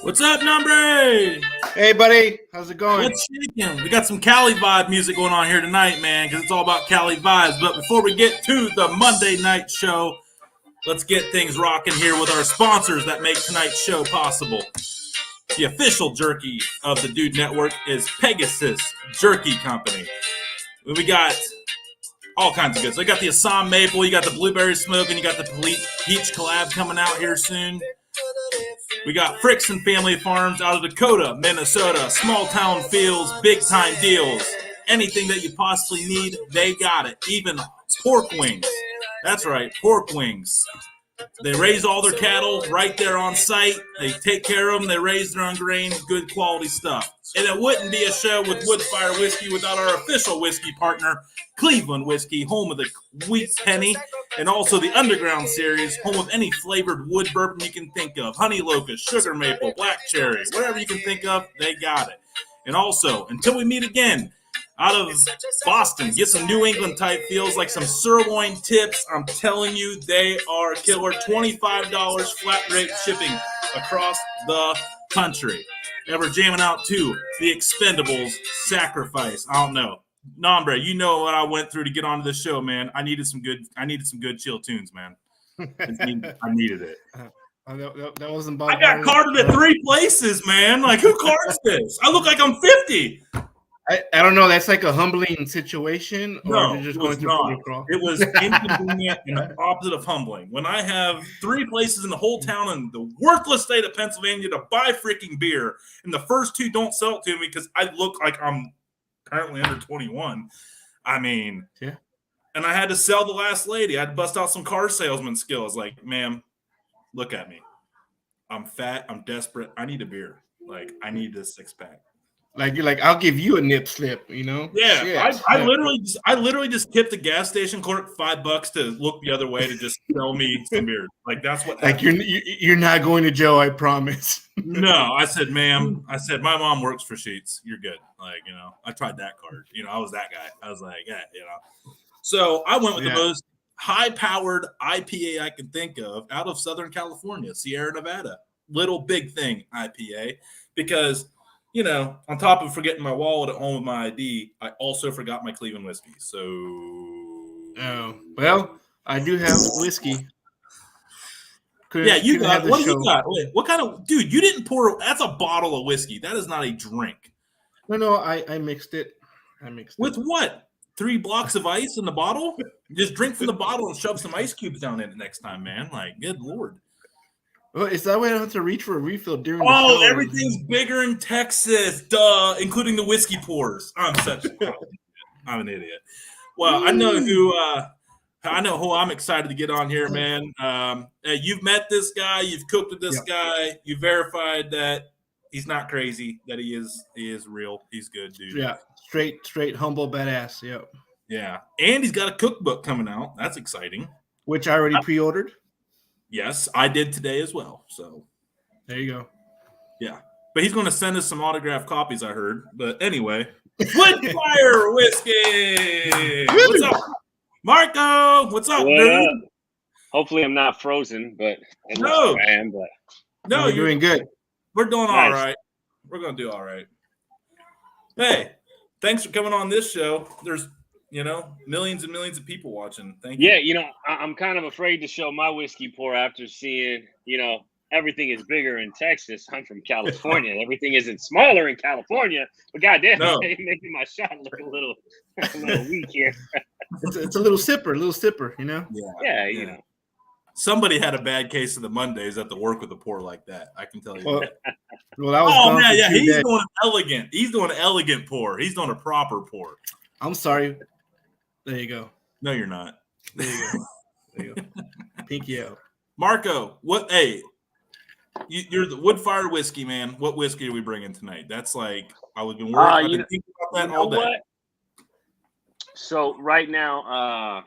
What's up, Nombre? Hey, buddy. How's it going? What's shaking? We got some Cali vibe music going on here tonight, man, because it's all about Cali vibes. But before we get to the Monday night show, let's get things rocking here with our sponsors that make tonight's show possible. The official jerky of the Dude Network is Pegasus Jerky Company. We got all kinds of good. So you got the Assam Maple, you got the Blueberry Smoke, and you got the Peach Collab coming out here soon. We got Frickson Family Farms out of Dakota, Minnesota. Small town feels, big time deals. Anything that you possibly need, they got it. Even pork wings. That's right, pork wings. They raise all their cattle right there on site. They take care of them. They raise their own grain, good quality stuff. And it wouldn't be a show with Woodfire Whiskey without our official whiskey partner, Cleveland Whiskey, home of the Wheat Penny, and also the Underground Series, home of any flavored wood bourbon you can think of. Honey locust, sugar maple, black cherry, whatever you can think of, they got it. And also, until we meet again, out of Boston, get some New England type feels like some sirloin tips. I'm telling you, they are killer. $25 flat rate shipping across the country. And we're jamming out to the Expendables Sacrifice. I don't know. Nombre, you know what I went through to get onto this show, man. I needed some good chill tunes, man. I needed it. That wasn't. I got carded at 3 places, man. Like, who cards this? I look like I'm 50. I don't know. That's like a humbling situation, or no, you're just going through a crawl. It was inconvenient and the opposite of humbling. When I have 3 places in the whole town in the worthless state of Pennsylvania to buy freaking beer, and the first 2 don't sell it to me because I look like I'm apparently under 21. I mean, yeah. And I had to sell the last lady. I had to bust out some car salesman skills. Like, ma'am, look at me. I'm fat. I'm desperate. I need a beer. Like, I need this 6-pack. Like, you're like, I'll give you a nip slip, you know? Yeah, shit. I literally just tipped the gas station clerk $5 to look the other way to just sell me some beer. Like, that's what. Like, you're not going to jail, I promise. No, I said, ma'am. I said, my mom works for Sheets. You're good. Like, you know, I tried that card. You know, I was that guy. I was like, yeah, you know. So I went with the most high-powered IPA I can think of out of Southern California, Sierra Nevada. Little Big Thing IPA, because. You know, on top of forgetting my wallet at home with my ID, I also forgot my Cleveland whiskey. So, well, I do have whiskey. You got what? You got? Wait, what kind of dude? You didn't pour? That's a bottle of whiskey. That is not a drink. No, I mixed it. With what? 3 blocks of ice in the bottle? Just drink from the bottle and shove some ice cubes down in it next time, man. Like, good lord. Well, is that way I have to reach for a refill during the show? Everything's bigger in Texas, duh, including the whiskey pours. I'm an idiot. Well, I know who I'm excited to get on here, man. You've met this guy, you've cooked with this guy, you verified that he's not crazy, that he is real. He's good, dude. Yeah, straight, humble, badass. Yep. Yeah, and he's got a cookbook coming out. That's exciting. Which I already pre-ordered. Yes, I did today as well. So there you go. Yeah. But he's going to send us some autographed copies, I heard. But anyway, Woodfire Whiskey. What's up, Marco? What's up, dude? Hopefully I'm not frozen, but no, I am. But no, you're doing good. We're doing all right. We're going to do all right. Hey, thanks for coming on this show. There's millions and millions of people watching. Thank you. Yeah, I'm kind of afraid to show my whiskey pour after seeing, everything is bigger in Texas. I'm from California. Everything isn't smaller in California. But goddamn, making my shot look a little weak here. It's a little sipper, you know? Yeah, you know. Somebody had a bad case of the Mondays at the work with a pour like that. I can tell you that. Well, he's doing elegant. He's doing an elegant pour. He's doing a proper pour. I'm sorry. There you go. No, you're not. There you go. Pinky out. Marco, what? Hey, you're the Woodfire Whiskey, man. What whiskey are we bringing tonight? That's like I was been worried. I've been thinking about that all day. What? So right now,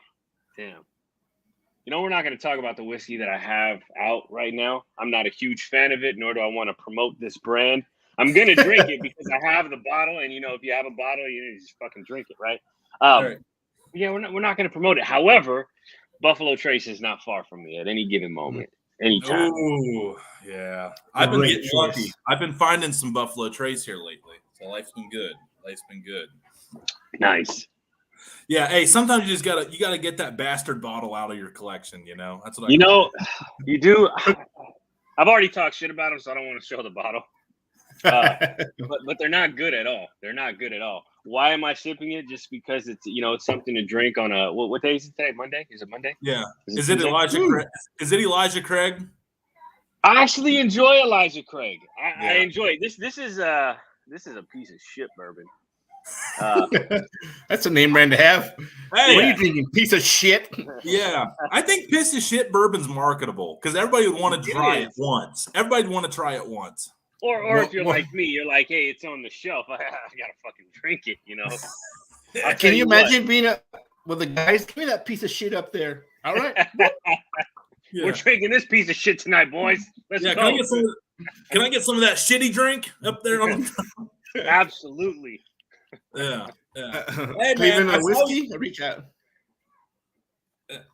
we're not going to talk about the whiskey that I have out right now. I'm not a huge fan of it, nor do I want to promote this brand. I'm going to drink it because I have the bottle, and if you have a bottle, you just fucking drink it, right? Right. Yeah, we're not going to promote it. However, Buffalo Trace is not far from me at any given moment. anytime. Oh, yeah. I've been getting lucky. I've been finding some Buffalo Trace here lately. So life's been good. Nice. Yeah, hey, sometimes you gotta get that bastard bottle out of your collection, you know? That's what you do. I've already talked shit about them, so I don't want to show the bottle. But they're not good at all. Why am I sipping it? Just because it's it's something to drink on a what day is it today? Monday? Is it Monday? Yeah. Is it Elijah Craig? Is it Elijah Craig? I actually enjoy Elijah Craig. I enjoy it. This is a piece of shit bourbon. That's a name brand to have. Hey, what are you drinking? Piece of shit. Yeah, I think piece of shit bourbon's marketable because everybody would want to try it once. Everybody would want to try it once. Or if you're like me, you're like, hey, it's on the shelf. I gotta fucking drink it, Can you imagine being with the guys? Give me that piece of shit up there. All right. We're drinking this piece of shit tonight, boys. Let's go. Can I get some of that shitty drink up there on the Absolutely. Yeah. Hey, man, a whiskey? Reach out.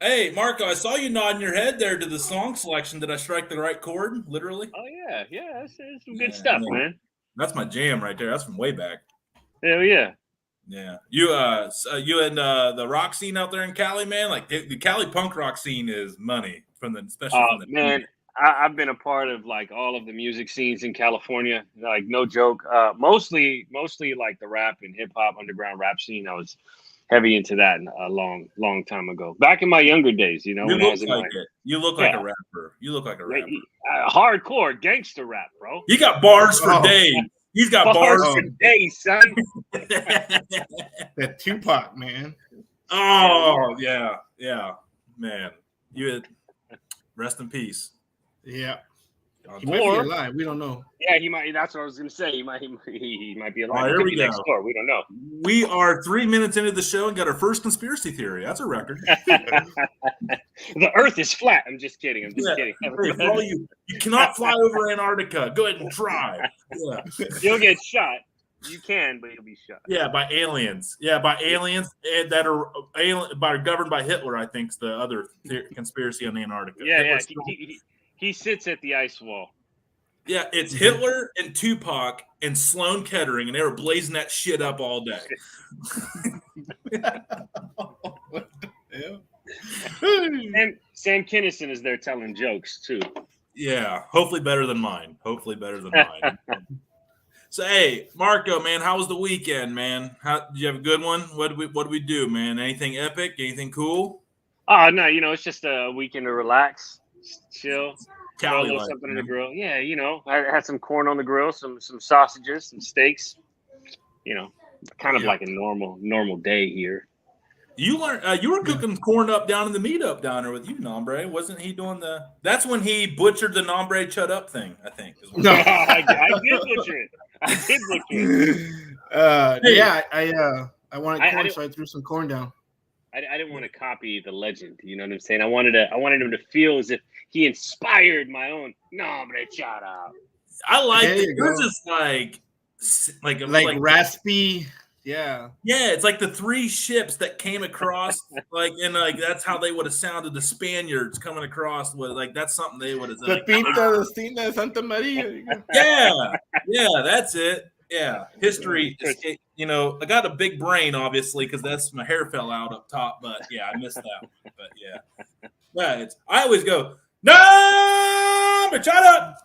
Hey, Marco, I saw you nodding your head there to the song selection. Did I strike the right chord, literally? Oh, yeah. That's some good stuff, man. That's my jam right there. That's from way back. Hell yeah. Yeah. You and the rock scene out there in Cali, man? Like, the Cali punk rock scene is money, especially from the man. I've been a part of like all of the music scenes in California, like no joke. Mostly like the rap and hip hop underground rap scene. I was heavy into that a long time ago. Back in my younger days, You look like a rapper. You look like a rapper. Hardcore gangster rap, bro. You got bars for days. He's got bars for days, son. That Tupac, man. Oh yeah, man. You rest in peace. Yeah. He might be alive. We don't know. Yeah, he might. That's what I was going to say. He might be alive. Here we go. Next door. We don't know. We are 3 minutes into the show and got our first conspiracy theory. That's a record. The Earth is flat. I'm just kidding. Kidding. Hey, for all you cannot fly over Antarctica. Go ahead and try. Yeah. You'll get shot. You can, but you'll be shot. Yeah, by aliens. Yeah, by aliens that are governed by Hitler. I think's the other conspiracy on Antarctica. Yeah. He sits at the ice wall. Yeah, it's Hitler and Tupac and Sloan Kettering, and they were blazing that shit up all day. And Sam Kinison is there telling jokes too. Yeah, hopefully better than mine. So, hey, Marco, man, how was the weekend, man? Did you have a good one? What did we do, man? Anything epic? Anything cool? Oh no, it's just a weekend to relax, chill. Cali life, something on the grill. Yeah, I had some corn on the grill, some sausages, some steaks. Kind of like a normal day here. You learned you were cooking corn up down in the meetup down there with you, Nombre. Wasn't he doing that's when he butchered the Nombre chut up thing, I think. No, I did butcher it. Yeah, I wanted corn, so I threw some corn down. I didn't want to copy the legend. You know what I'm saying? I wanted him to feel as if he inspired my own Nombre chut up. I like it. Yours is like raspy. Yeah. Yeah, it's like the three ships that came across, that's how they would have sounded. The Spaniards coming across with that's something they would have said. Pinta de Santa Maria. Yeah, that's it. Yeah, history. I got a big brain, obviously, because that's my hair fell out up top. But yeah, I missed that. But yeah, I always go no, but shut up.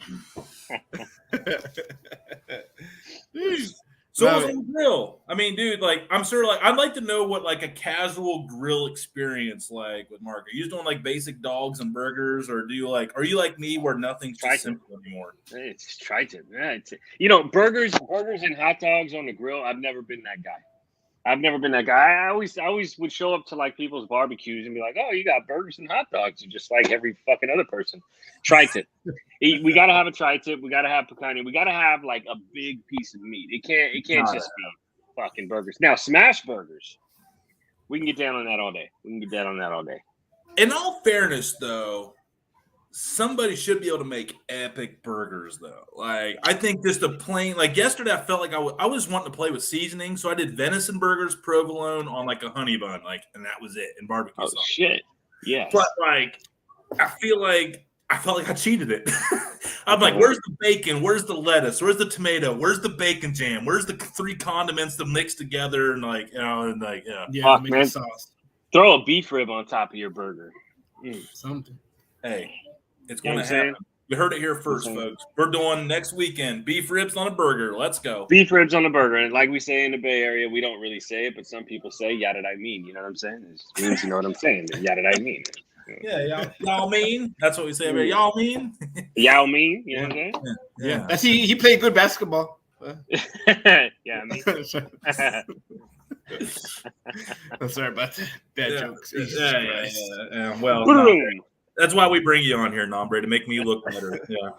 So what's on the grill? I mean, dude, I'm sure, I'd like to know what, a casual grill experience with Mark. Are you just doing, basic dogs and burgers, or are you like me where nothing's just simple anymore? It's Triton. Yeah, burgers and hot dogs on the grill, I've never been that guy. I always would show up to, people's barbecues and be like, oh, you got burgers and hot dogs, just like every fucking other person. Tri-tip. We got to have a tri-tip. We got to have picanha. We got to have, a big piece of meat. It can't just be fucking burgers. Now, smash burgers, we can get down on that all day. In all fairness, though, somebody should be able to make epic burgers, though. I think just a plain, yesterday, I felt like I was wanting to play with seasoning, so I did venison burgers, provolone on a honey bun, and that was it, and barbecue sauce. Shit, yeah. But I feel like I felt like I cheated it. I'm like, where's the bacon? Where's the lettuce? Where's the tomato? Where's the bacon jam? Where's the 3 condiments to mix together? And yeah, make a sauce. Throw a beef rib on top of your burger. Something. Hey, it's going to happen. You heard it here first, folks. We're doing next weekend beef ribs on a burger. Let's go. Beef ribs on a burger. And like we say in the Bay Area, we don't really say it, but some people say, "Yeah, did I mean?" You know what I'm saying? It just means you know what I'm saying. Yeah, did I mean? Yeah, y'all mean? That's what we say. Y'all mean? Y'all mean? You know what I'm saying? Yeah. That's he played good basketball. Yeah, I mean. I'm sorry about that. Bad jokes. Yeah. Well, that's why we bring you on here, Nombre, to make me look better. Yeah.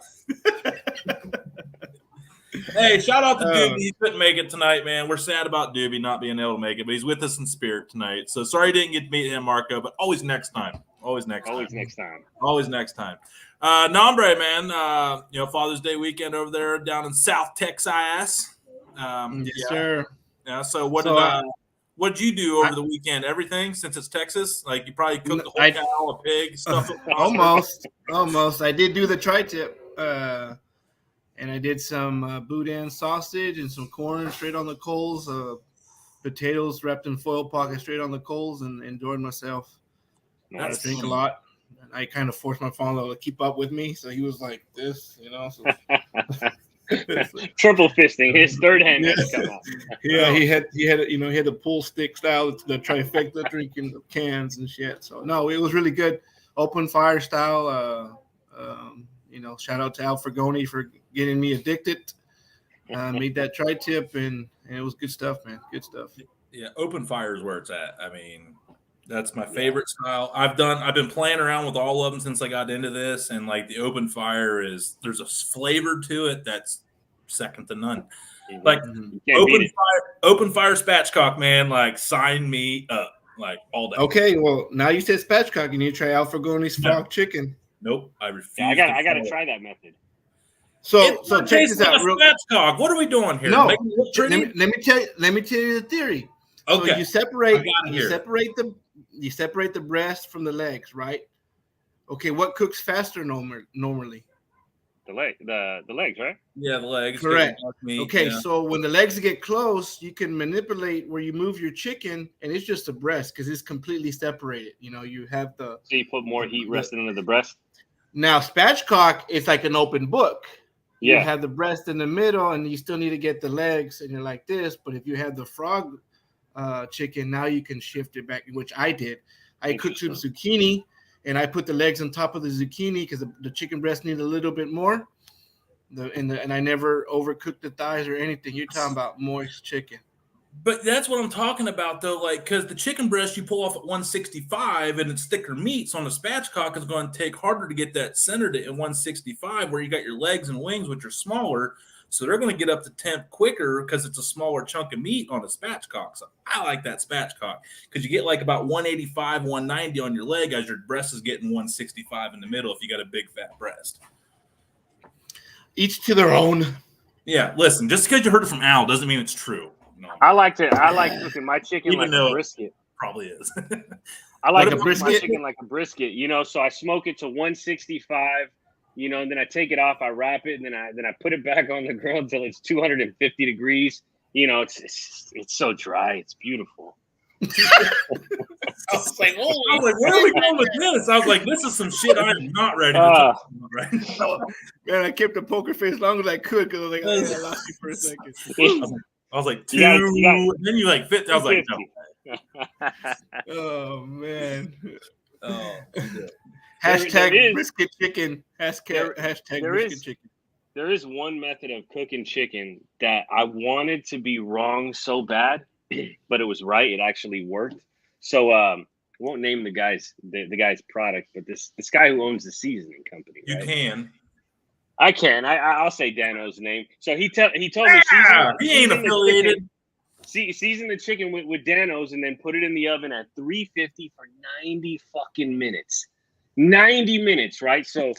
Hey, shout out to Doobie. He couldn't make it tonight, man. We're sad about Doobie not being able to make it, but he's with us in spirit tonight. So sorry you didn't get to meet him, Marco, but always next time. Always next time. Nombre, man. Father's Day weekend over there down in South Texas. Yes, sir. Yeah. So what did you do over the weekend? Everything, since it's Texas? Like, you probably cooked the whole cow, a pig, stuff. Almost. I did do the tri-tip. And I did some boudin sausage and some corn straight on the coals, potatoes wrapped in foil pocket straight on the coals, and enjoyed myself. I drink a lot. I kind of forced my father to keep up with me, so he was like this, So. Triple fisting. His third hand had to come out. Yeah, he had the pull stick style, the trifecta, drinking cans and shit. So no, it was really good, open fire style. Shout out to Al Fragoni for getting me addicted. Made that tri-tip, and it was good stuff, man. Good stuff. Yeah, open fire is where it's at. I mean, that's my favorite style. I've been playing around with all of them since I got into this, and like the open fire there's a flavor to it that's second to none. Like open fire spatchcock, man. Like, sign me up, like, all day. Okay, well, now you said spatchcock, you need to try Al Fragoni's frog chicken. Nope, I refuse. Yeah, I gotta try that method. So check this out. Spatchcock. What are we doing here? No, let me tell you the theory. Okay, so you separate the breast from the legs, right? Okay, what cooks faster normally? The legs, right? Yeah, the legs. Correct. Okay, so when the legs get close, you can manipulate where you move your chicken, and it's just the breast because it's completely separated. You have so you put more heat resting under the breast. Now, spatchcock, it's like an open book. Yeah. You have the breast in the middle, and you still need to get the legs, and you're like this. But if you have the frog chicken, now you can shift it back, which I did. I cooked some zucchini, and I put the legs on top of the zucchini because the chicken breast needed a little bit more. And I never overcooked the thighs or anything. You're talking about moist chicken. But that's what I'm talking about, though. Like, because the chicken breast you pull off at 165 and it's thicker meat, so on the spatchcock it's going to take harder to get that centered at 165, where you got your legs and wings, which are smaller. So they're going to get up to temp quicker because it's a smaller chunk of meat on a spatchcock. So I like that spatchcock because you get like about 185, 190 on your leg as your breast is getting 165 in the middle if you got a big fat breast. Each to their own. Yeah, listen, just because you heard it from Al doesn't mean it's true. No. I like cooking my chicken like a brisket. Probably is. I like to cook my chicken like a brisket, so I smoke it to 165, and then I take it off, I wrap it, and then I put it back on the grill until it's 250 degrees. It's so dry, it's beautiful. I was like, where are we going with this? I was like, this is some shit I'm not ready to talk about right now. Man, I kept the poker face as long as I could because I was like, I lost you for a second. I was like, and then you like fit. I was like, no. Oh man. Oh. Hashtag brisket chicken. Hashtag brisket chicken. There is one method of cooking chicken that I wanted to be wrong so bad, but it was right. It actually worked. So I won't name the guy's product, but this guy who owns the seasoning company. You right? can. I can. I'll say Dano's name. So he told me he ain't affiliated. Season the chicken with Dano's and then put it in the oven at 350 for 90 fucking minutes. 90 minutes, right? So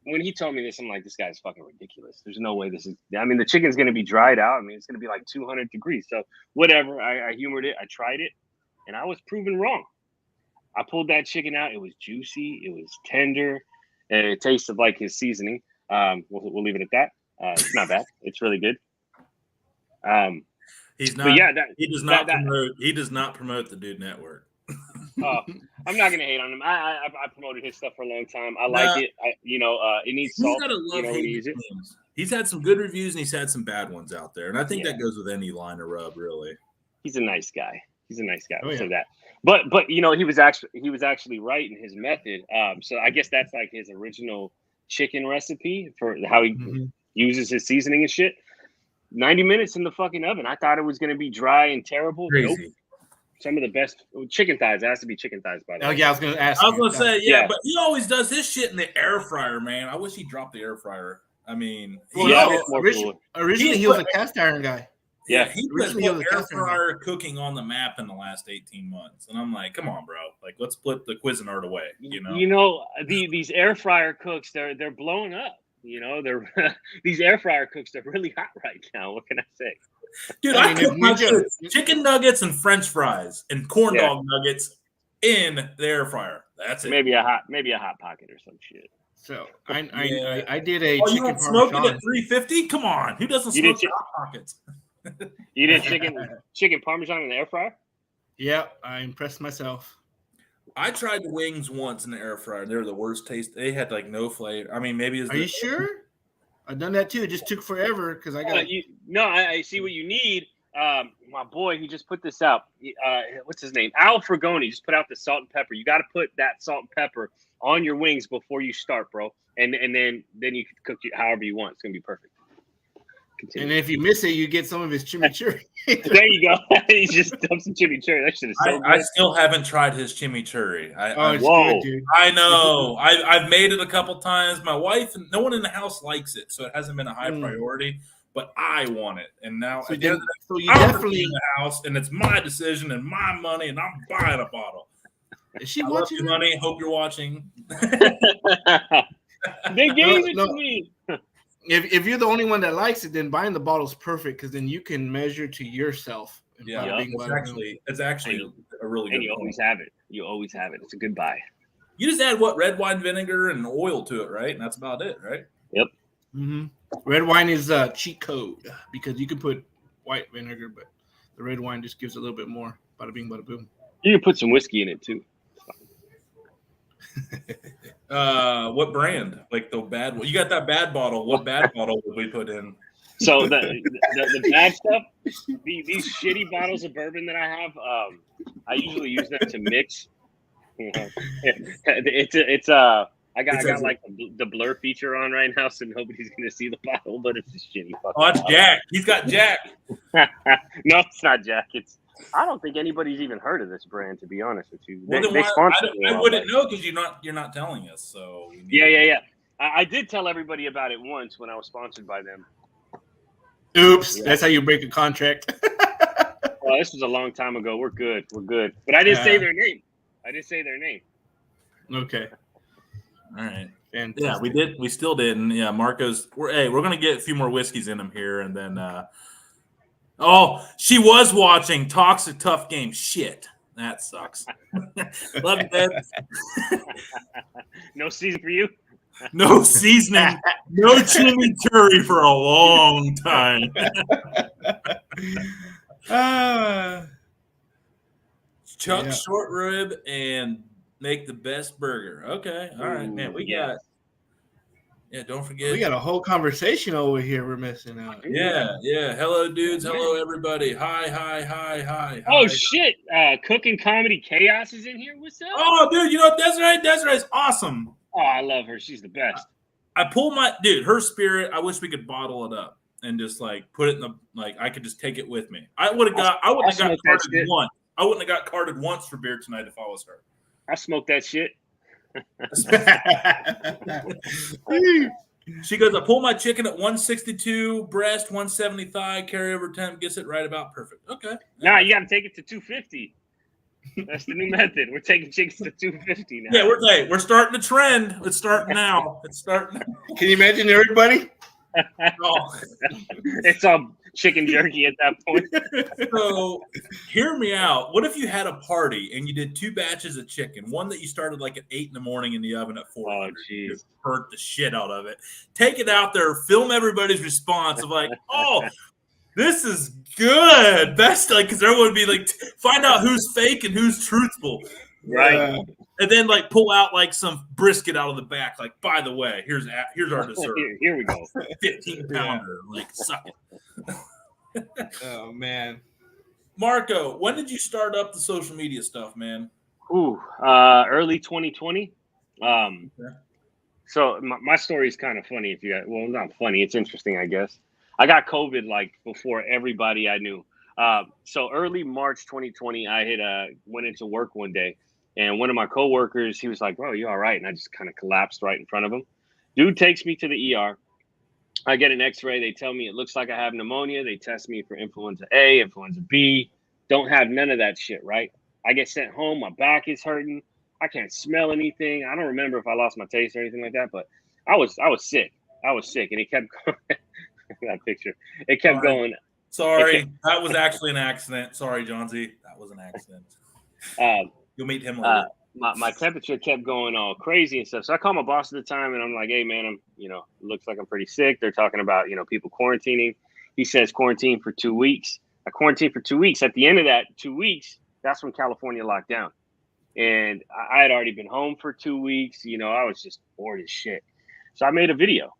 when he told me this, I'm like, this guy's fucking ridiculous. There's no way this is. I mean, the chicken's gonna be dried out. I mean, it's gonna be like 200 degrees. So whatever. I humored it. I tried it, and I was proven wrong. I pulled that chicken out. It was juicy. It was tender. and it tastes like his seasoning. We'll leave it at that. It's not bad. It's really good. He's not. But yeah, He does not promote the Dude Network. I'm not gonna hate on him. I promoted his stuff for a long time. I like it. It needs salt. Gotta love when you use it. He's had some good reviews and he's had some bad ones out there, and I think that goes with any line of rub, really. He's a nice guy. Oh, So that. But he was actually right in his method. So I guess that's like his original chicken recipe for how he uses his seasoning and shit. 90 minutes in the fucking oven. I thought it was gonna be dry and terrible. Crazy. Nope. Some of the best chicken thighs. It has to be chicken thighs, by the way. Oh yeah, I was gonna ask. But he always does his shit in the air fryer, man. I wish he dropped the air fryer. I mean, originally he was a cast iron guy. Yeah, he put air fryer cooking on the map in the last 18 months, and I'm like, come on, bro. Like, let's put the Cuisinart away. These air fryer cooks, they're blowing up. These air fryer cooks, they're really hot right now. What can I say? Dude, I cook my chicken nuggets and French fries and corn dog nuggets in the air fryer. That's it. Maybe a hot pocket or some shit. So I did a chicken. You don't smoke it at 350? Come on, who doesn't smoke hot pockets? You did chicken parmesan in the air fryer? Yeah, I impressed myself. I tried the wings once in the air fryer. They're the worst taste. They had like no flavor. I mean, maybe Are you sure? I've done that too. It just took forever because I got. I see what you need. My boy, he just put this out. What's his name? Al Fragoni just put out the salt and pepper. You got to put that salt and pepper on your wings before you start, bro. And then you can cook it however you want. It's gonna be perfect. Continue. And if you miss it, you get some of his chimichurri. There you go. He just dumped some chimichurri. That shit is so good. I still haven't tried his chimichurri. It's good, dude. I know. I've made it a couple times. My wife and no one in the house likes it, so it hasn't been a high priority. But I want it, and now so you definitely in the house, and it's my decision and my money, and I'm buying a bottle. Is she watching? Love you, honey. Hope you're watching. They gave it to me. If you're the only one that likes it, then buying the bottle is perfect because then you can measure to yourself. Yeah, it's actually a really good. And you always have it. It's a good buy. You just add red wine vinegar and oil to it, right? And that's about it, right? Yep. Mm-hmm. Red wine is a cheat code because you can put white vinegar, but the red wine just gives a little bit more. Bada bing, bada boom. You can put some whiskey in it too. What brand? Like the bad one? You got that bad bottle. What bad bottle would we put in? So the bad stuff, these shitty bottles of bourbon that I have, I usually use them to mix. I got like the blur feature on right now, so nobody's gonna see the bottle, but it's a shitty fucking that's bottle. Jack. He's got Jack. No, it's not Jack. I don't think anybody's even heard of this brand, to be honest with you. They sponsor me. I wouldn't know because you're not telling us. So yeah. I did tell everybody about it once when I was sponsored by them. Oops, that's how you break a contract. Well, this was a long time ago. We're good. But I didn't say their name. Okay. All right. Fantastic. Yeah, we did. We still did. And yeah, Marco's. We're gonna get a few more whiskeys in him here, and then. She was watching. Talks a tough game. Shit, that sucks. Love you, Dad. No season for you. No seasoning. No chimichurri for a long time. Chuck short rib and make the best burger. Okay, all right, man. We got. Yeah, don't forget. We got a whole conversation over here we're missing out. Yeah. Hello, dudes. Hello, everybody. Hi. Oh, shit. Cooking Comedy Chaos is in here. What's up? Oh, dude, Desiree's awesome. Oh, I love her. She's the best. I pull her spirit. I wish we could bottle it up and just like put it in I could just take it with me. I wouldn't have got carded once. I wouldn't have got carded once for beer tonight if I was her. I smoked that shit. She goes, I pull my chicken at 162 breast, 170 thigh, carryover temp, gets it right about perfect. Okay. Nah, you got to take it to 250. That's the new method. We're taking chickens to 250 now. Yeah, we're starting a trend. It's starting now. Can you imagine everybody? It's all chicken jerky at that point. So, hear me out. What if you had a party and you did 2 batches of chicken? One that you started like at 8 in the morning in the oven at 400. Oh, jeez. Hurt the shit out of it. Take it out there, film everybody's response of like, oh, this is good. Best, like, because everyone would be like, find out who's fake and who's truthful. Right. And then like pull out like some brisket out of the back. Like, by the way, here's our dessert. Here we go. 15-pounder. Like, suck it. Oh man. Marco, when did you start up the social media stuff, man? Early 2020. So my story is kind of funny. Well, not funny. It's interesting, I guess. I got COVID like before everybody I knew. So early March 2020, I had went into work one day, and one of my coworkers, he was like, "Bro, you all right?" And I just kind of collapsed right in front of him. Dude takes me to the ER. I get an X-ray. They tell me it looks like I have pneumonia. They test me for influenza A, influenza B. Don't have none of that shit, right? I get sent home. My back is hurting. I can't smell anything. I don't remember if I lost my taste or anything like that, but I was sick. I was sick, and it kept going. That picture. It kept going. Sorry, that was actually an accident. Sorry, John Z. That was an accident. You'll meet him later. My temperature kept going all crazy and stuff. So I called my boss at the time, and I'm like, "Hey, man, looks like I'm pretty sick." They're talking about, people quarantining. He says quarantine for 2 weeks. I quarantined for 2 weeks. At the end of that 2 weeks, that's when California locked down. And I had already been home for 2 weeks. I was just bored as shit. So I made a video.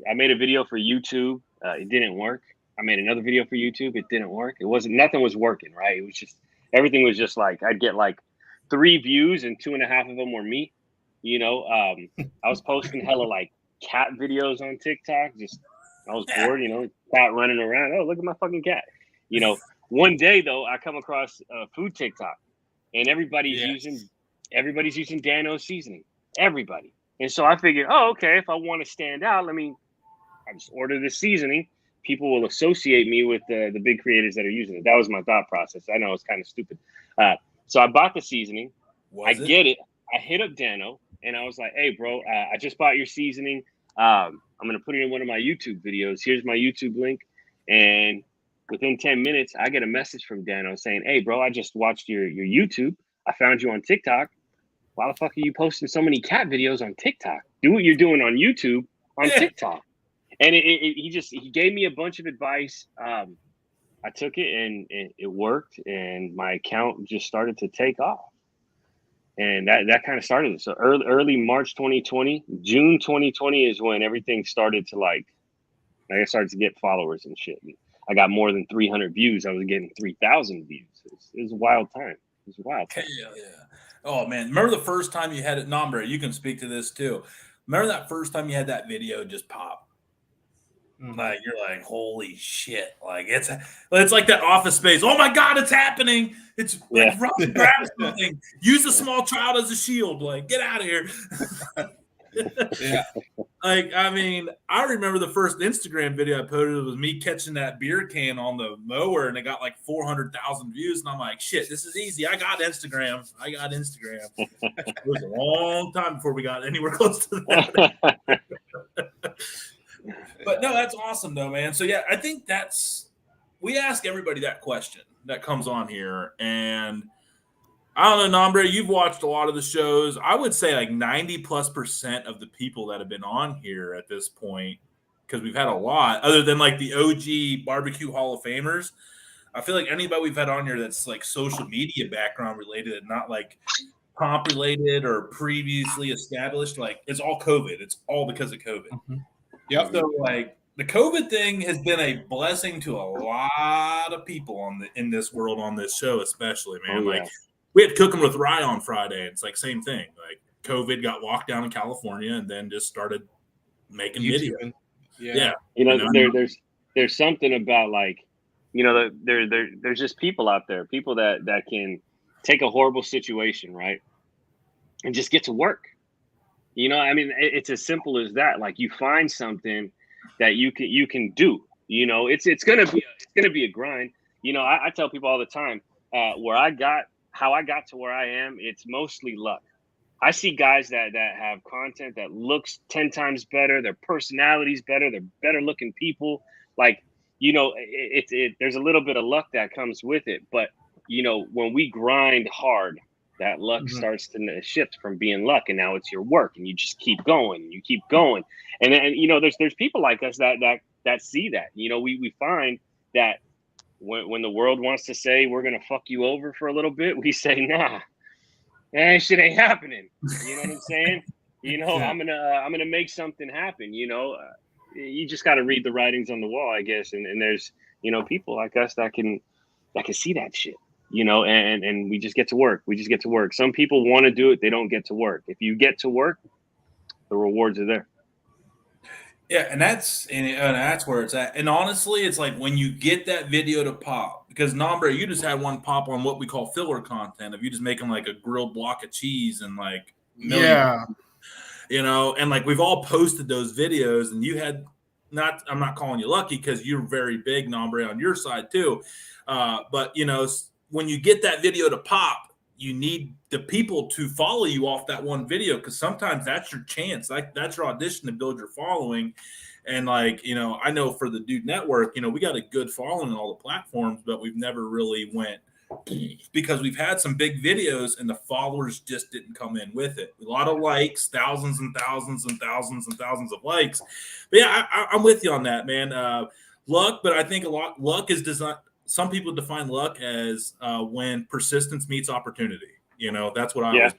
I made a video for YouTube. It didn't work. I made another video for YouTube. It didn't work. Nothing was working, right? It was just, everything was just like, I'd get like 3 views and 2.5 of them were me. I was posting hella like cat videos on TikTok. I was bored, cat running around. Oh, look at my fucking cat. One day though, I come across food TikTok, and everybody's using Dan-O's seasoning. Everybody. And so I figured, okay, if I want to stand out, I just order this seasoning. People will associate me with the big creators that are using it. That was my thought process. I know it's kind of stupid. So I bought the seasoning. Get it. I hit up Dan-O, and I was like, "Hey, bro, I just bought your seasoning. I'm going to put it in one of my YouTube videos. Here's my YouTube link." And within 10 minutes, I get a message from Dan-O saying, "Hey, bro, I just watched your YouTube. I found you on TikTok. Why the fuck are you posting so many cat videos on TikTok? Do what you're doing on YouTube on TikTok." And he gave me a bunch of advice. I took it and it worked, and my account just started to take off. And that kind of started it. So early March 2020, June 2020 is when everything started to I started to get followers and shit. And I got more than 300 views. I was getting 3,000 views. It was a wild time. It was a wild time. Yeah. Oh man, remember the first time you had it? Nombre, you can speak to this too. Remember that first time you had that video just pop? Like you're like, holy shit! Like it's like that Office Space. Oh my god, it's happening! It's like Robin, grab something. Use a small child as a shield. Like get out of here. Yeah. I remember the first Instagram video I posted was me catching that beer can on the mower, and it got like 400,000 views. And I'm like, shit, this is easy. I got Instagram. It was a long time before we got anywhere close to that. But no, that's awesome though, man. So yeah, I think we ask everybody that question that comes on here, and I don't know, Nombre, you've watched a lot of the shows. I would say like 90+% of the people that have been on here at this point, because we've had a lot, other than like the OG Barbecue Hall of Famers. I feel like anybody we've had on here that's like social media background related and not like comp related or previously established, like it's all COVID. It's all because of COVID. Mm-hmm. Yep. So like the COVID thing has been a blessing to a lot of people in this world, on this show, especially, man. Like we had Cooking with Rye on Friday. It's like same thing. Like COVID got locked down in California and then just started making videos. Yeah. There's something about like, there's just people out there, people that can take a horrible situation, right, and just get to work. It's as simple as that. Like you find something that you can do. It's gonna be a grind. I tell people all the time, how I got to where I am. It's mostly luck. I see guys that have content that looks 10 times better. Their personality's better. They're better looking people. Like you know, there's a little bit of luck that comes with it. But, you know, when we grind hard, that luck starts to shift from being luck, and now it's your work, and you just keep going, and then, you know, there's people like us that see that. You know, we find that when the world wants to say we're gonna fuck you over for a little bit, we say nah, that shit ain't happening. You know what I'm saying? You know, I'm gonna make something happen. You know, you just got to read the writings on the wall, I guess, and there's, you know, people like us that can see that shit. You know, and we just get to work. Some people want to do it. They don't get to work. If you get to work, the rewards are there. Yeah, and that's where it's at. And honestly, it's like when you get that video to pop, because Nombre, you just had one pop on what we call filler content of you just making like a grilled block of cheese and like you know, and like we've all posted those videos, and you had I'm not calling you lucky because you're very big, Nombre, on your side too. But you know, when you get that video to pop, you need the people to follow you off that one video, because sometimes that's your chance. Like that's your audition to build your following. And like, you know, I know for the Dude Network, you know, we got a good following on all the platforms, but we've never really went because we've had some big videos and the followers just didn't come in with it. A lot of likes, thousands and thousands and thousands and thousands of likes. But yeah, I'm with you on that, man. Luck, but I think luck is designed. Some people define luck as when persistence meets opportunity. You know, that's what I always,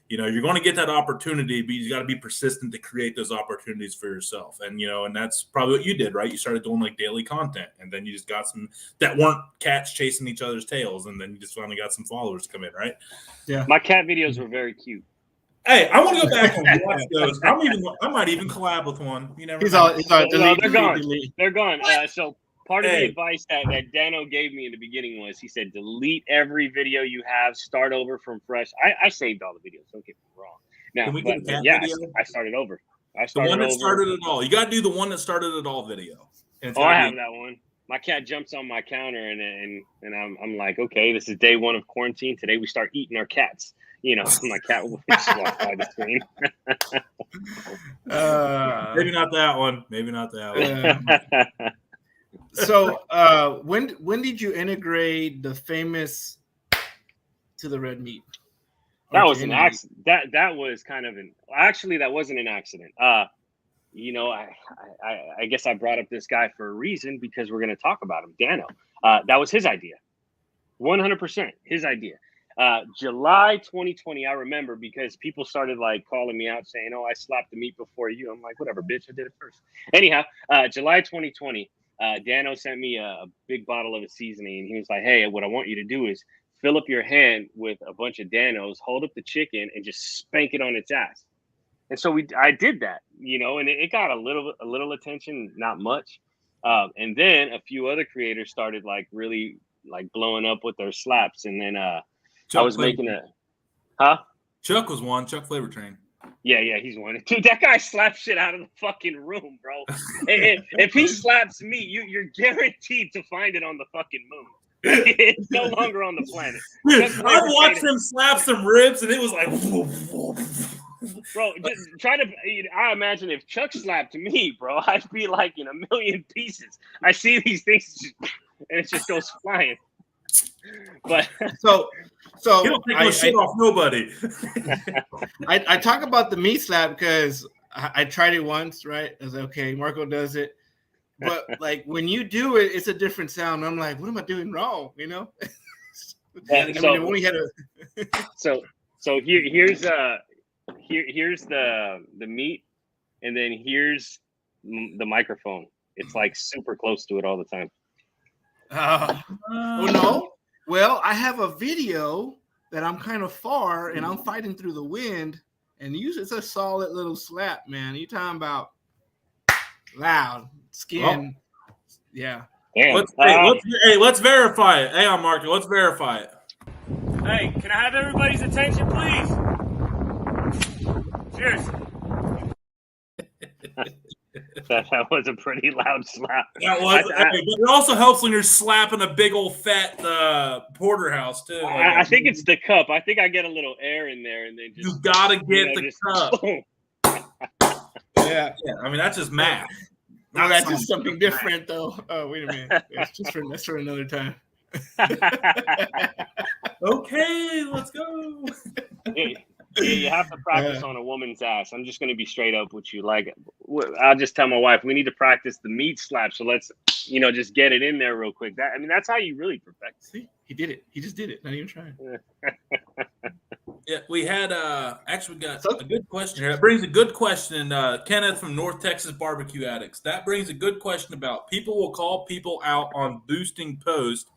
you know, you're going to get that opportunity, but you got to be persistent to create those opportunities for yourself. And, you know, and that's probably what you did, right? You started doing like daily content, and then you just got some that weren't cats chasing each other's tails. And then you just finally got some followers come in, right? Yeah. My cat videos were very cute. Hey, I want to go back and watch those. I might even collab with one. You never know. They're gone. So part of the advice that Dano gave me in the beginning was, he said, delete every video you have, start over from fresh. I saved all the videos, don't get me wrong. Now, I started over. The one that started it all. You got to do the one that started it all video. I have that one. My cat jumps on my counter, and I'm like, okay, this is day one of quarantine. Today we start eating our cats. You know, my cat will just walk by the screen. Maybe not that one. Maybe not that one. So when did you integrate the famous to the red meat? That was an accident. That was kind of that wasn't an accident. You know, I guess I brought up this guy for a reason, because we're going to talk about him, Dano. That was his idea. 100% his idea. July 2020, I remember, because people started like calling me out saying, "Oh, I slapped the meat before you." I'm like, whatever, bitch, I did it first. Anyhow, July 2020, Dano sent me a big bottle of a seasoning, and he was like, "Hey, what I want you to do is fill up your hand with a bunch of Danos, hold up the chicken, and just spank it on its ass." And so I did that, you know, and it got a little attention, not much. And then a few other creators started like really like blowing up with their slaps, and then I was making Chuck was one. Chuck Flavor Train. Yeah, he's one. Dude, that guy slaps shit out of the fucking room, bro. If he slaps me, you're guaranteed to find it on the fucking moon. It's no longer on the planet. I watched him slap some ribs, and it was like, bro. Just try to. I imagine if Chuck slapped me, bro, I'd be like in a million pieces. I see these things, and it just goes flying. But so you don't take no shit off nobody. I talk about the meat slap because I tried it once, right? I was like, okay, Marco does it, but like when you do it, it's a different sound. I'm like, what am I doing wrong? You know? Here's the meat, and then here's the microphone. It's like super close to it all the time. Oh no. Well, I have a video that I'm kind of far, and I'm fighting through the wind, and usually it's a solid little slap, man. You talking about loud skin? Oh. Yeah. Let's verify it. Hey, on Marco, let's verify it. Hey, can I have everybody's attention, please? Cheers. That was a pretty loud slap. That was, but it also helps when you're slapping a big old fat porterhouse too. I think it's the cup. I think I get a little air in there, and then you gotta get the cup. Yeah. I mean that's just math. No, that's just something different, though. Oh, wait a minute. That's for another time. Okay, let's go. You have to practice on a woman's ass. I'm just going to be straight up with you. Like, I'll just tell my wife, we need to practice the meat slap. So let's, just get it in there real quick. That's how you really perfect. See, he did it. He just did it. Not even trying. Yeah, we had actually we got a good question here. That brings a good question. Kenneth from North Texas Barbecue Addicts. That brings a good question about people will call people out on boosting posts,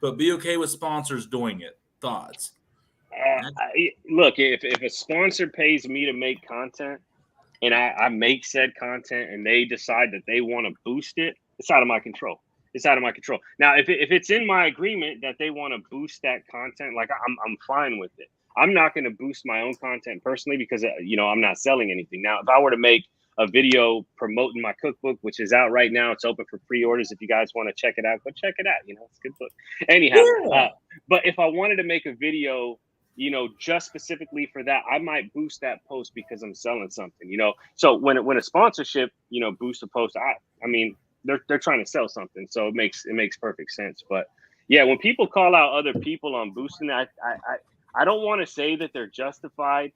but be okay with sponsors doing it. Thoughts? Look, if a sponsor pays me to make content and I make said content and they decide that they want to boost it, it's out of my control. It's out of my control. Now, if it's in my agreement that they want to boost that content, like I'm fine with it. I'm not going to boost my own content personally because, I'm not selling anything. Now, if I were to make a video promoting my cookbook, which is out right now, it's open for pre-orders. If you guys want to check it out, go check it out. It's a good book. Anyhow, but if I wanted to make a video, just specifically for that, I might boost that post because I'm selling something, So when a sponsorship, boosts a post, I mean, they're trying to sell something. So it makes perfect sense. But yeah, when people call out other people on boosting, I don't want to say that they're justified.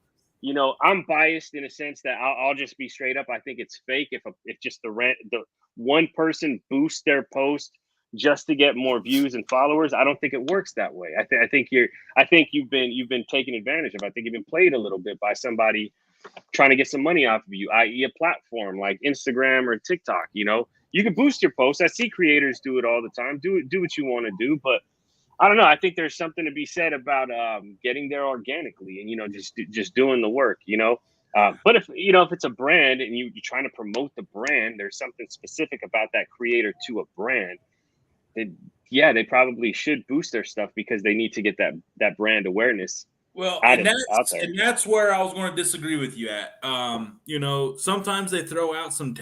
I'm biased in a sense that I'll just be straight up. I think it's fake if just the one person boosts their post just to get more views and followers. I don't think it works that way. I think you've been taken advantage of. I think you've been played a little bit by somebody trying to get some money off of you, i.e. a platform like Instagram or TikTok. You can boost your posts. I see creators do it all the time. Do what you want to do, but I don't know. I think there's something to be said about getting there organically and just doing the work. But if it's a brand and you're trying to promote the brand, there's something specific about that creator to a brand. They probably should boost their stuff because they need to get that brand awareness. Well, and that's where I was going to disagree with you at. Sometimes they throw out some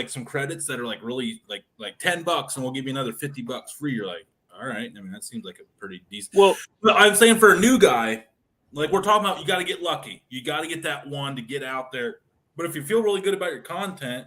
some credits that are like really like $10 and we'll give you another $50 free. You're like, all right. I mean, that seems like a pretty decent. Well, I'm saying for a new guy, like we're talking about, you got to get lucky. You got to get that one to get out there. But if you feel really good about your content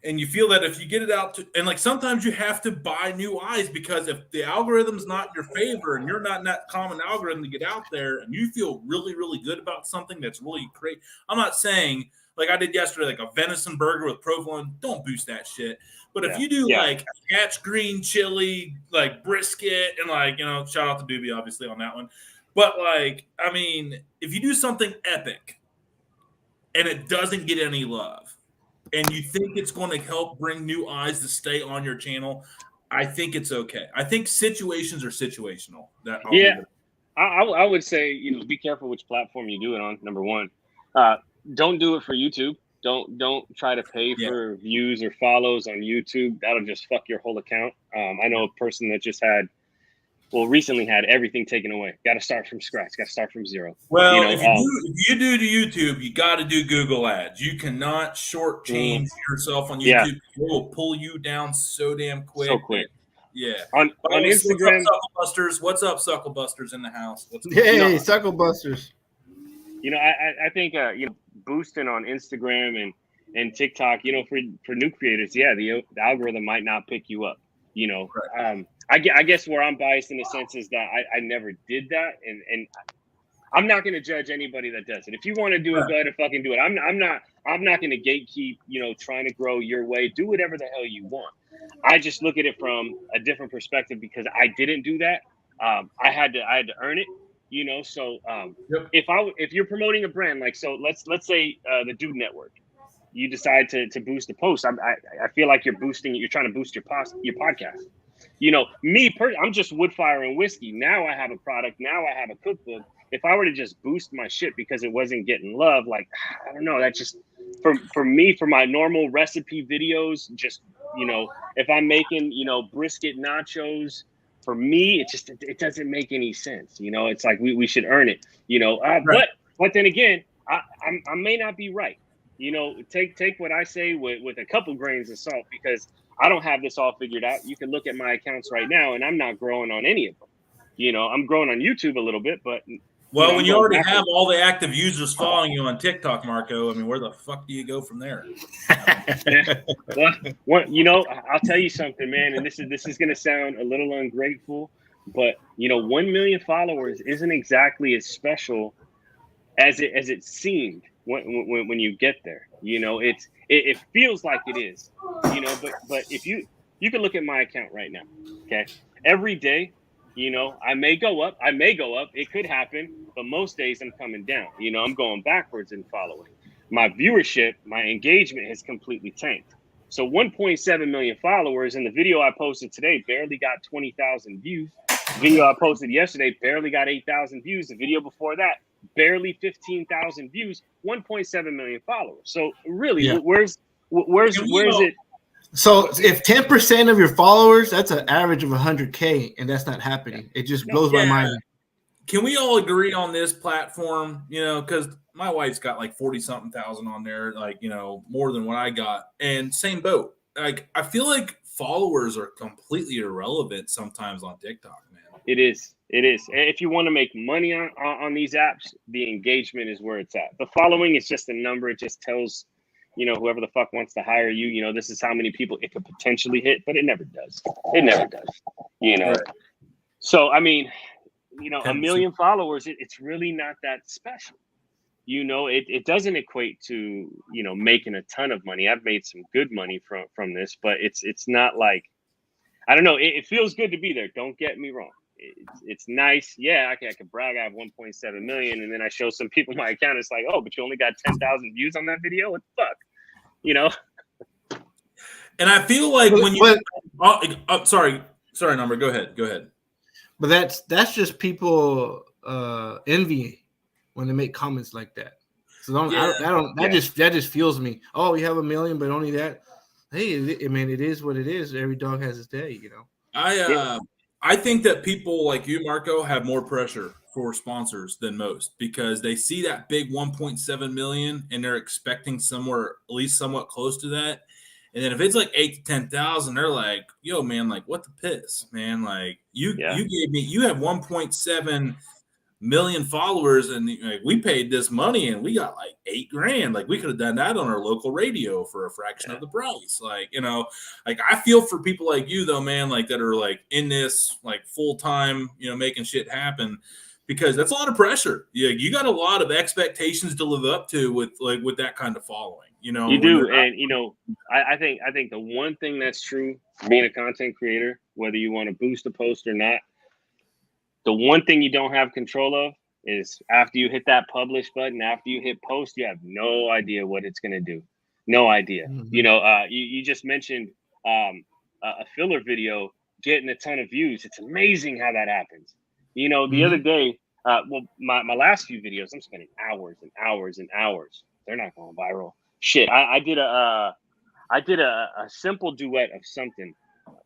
and you feel that if you get it out and like sometimes you have to buy new eyes because if the algorithm's not in your favor and you're not in that common algorithm to get out there and you feel really, really good about something that's really great. I'm not saying like I did yesterday, like a venison burger with provolone, don't boost that shit. But if you do like a Hatch green chili, like brisket, and shout out to Doobie obviously on that one. But I mean, if you do something epic and it doesn't get any love and you think it's going to help bring new eyes to stay on your channel, I think it's okay. I think situations are situational. I would say, be careful which platform you do it on, number one. Don't do it for YouTube. Don't try to pay for views or follows on YouTube. That'll just fuck your whole account. I know a person that just recently had everything taken away. Got to start from scratch. Got to start from zero. Well, if you do to YouTube, you got to do Google Ads. You cannot shortchange yourself on YouTube. Yeah. It will pull you down so damn quick. So quick. Yeah. On Instagram. What's up, Suckle-busters in the house? Hey, Suckle-busters. I think boosting on Instagram and TikTok, for new creators, the algorithm might not pick you up. Right. I guess where I'm biased in the sense is that I never did that, and I'm not going to judge anybody that does it. If you want to do it, go ahead and fucking do it. I'm not going to gatekeep, trying to grow your way. Do whatever the hell you want. I just look at it from a different perspective because I didn't do that. I had to earn it. So if you're promoting a brand, let's say the Dude Network, you decide to boost the post. I feel like you're trying to boost your podcast. I'm just Woodfire and whiskey. Now I have a product. Now I have a cookbook. If I were to just boost my shit because it wasn't getting love, I don't know. That's just for me, for my normal recipe videos, just, if I'm making, brisket nachos, for me, it doesn't make any sense. It's like we should earn it, right. But then again, I may not be right. Take what I say with a couple grains of salt because I don't have this all figured out. You can look at my accounts right now and I'm not growing on any of them. I'm growing on YouTube a little bit, but Well, when you already have all the active users following you on TikTok, Marco, I mean, where the fuck do you go from there? Well, I'll tell you something, man, and this is going to sound a little ungrateful, but 1 million followers isn't exactly as special as it seemed when you get there. It feels like it is, but if you can look at my account right now, okay, every day. I may go up. It could happen, but most days I'm coming down. I'm going backwards in following. My viewership, my engagement has completely tanked. So 1.7 million followers, and the video I posted today barely got 20,000 views. The video I posted yesterday barely got 8,000 views. The video before that, barely 15,000 views. 1.7 million followers. So really, where's it? So if 10% of your followers, that's an average of 100K, and that's not happening. It just blows my mind. Can we all agree on this platform? Because my wife's got like 40-something thousand on there, like, more than what I got. And same boat. Like, I feel like followers are completely irrelevant sometimes on TikTok, man. It is. If you want to make money on these apps, the engagement is where it's at. The following is just a number. It just tells whoever the fuck wants to hire you, this is how many people it could potentially hit, but it never does. Right. So, I mean, 1 million followers, it's really not that special. It doesn't equate to, making a ton of money. I've made some good money from this, but it's not like, I don't know. It feels good to be there. Don't get me wrong. It's nice. Yeah, I can brag. I have 1.7 million. And then I show some people my account. It's like, oh, but you only got 10,000 views on that video. What the fuck? And I feel like when you, sorry, number. Go ahead. But that's just people envying when they make comments like that. So that just fuels me. Oh, you have 1 million, but only that. Hey, it is what it is. Every dog has its day, I think that people like you, Marco, have more pressure for sponsors than most because they see that big 1.7 million and they're expecting somewhere at least somewhat close to that. And then if it's like 8 to 10,000, they're like, yo, man, like what the piss, man? Like you have 1.7 million followers and like, we paid this money and we got like $8,000. Like we could have done that on our local radio for a fraction of the price. Like, like I feel for people like you though, man, like that are like in this like full time, making shit happen because that's a lot of pressure. Yeah. You got a lot of expectations to live up to with that kind of following, you do. And, I think the one thing that's true being a content creator, whether you want to boost a post or not, the one thing you don't have control of is after you hit that publish button, after you hit post, you have no idea what it's going to do. No idea. Mm-hmm. You just mentioned a filler video getting a ton of views. It's amazing how that happens. The other day, my last few videos, I'm spending hours and hours and hours. They're not going viral. Shit, I did a simple duet of something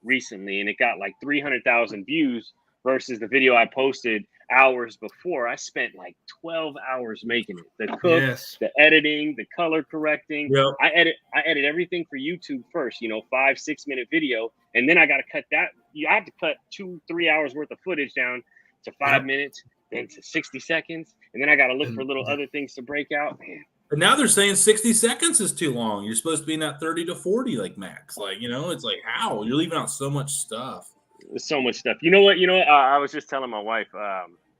recently, and it got like 300,000 views. Versus the video I posted hours before. I spent like 12 hours making it. The cook, the editing, the color correcting. Yep. I edit everything for YouTube first, 5-6 minute video. And then I got to cut that. I have to cut 2-3 hours worth of footage down to 5 minutes, then to 60 seconds. And then I got to look for little other things to break out. Man. But now they're saying 60 seconds is too long. You're supposed to be in that 30 to 40 like max. Like, it's like how? You're leaving out so much stuff. There's so much stuff. You know what? I was just telling my wife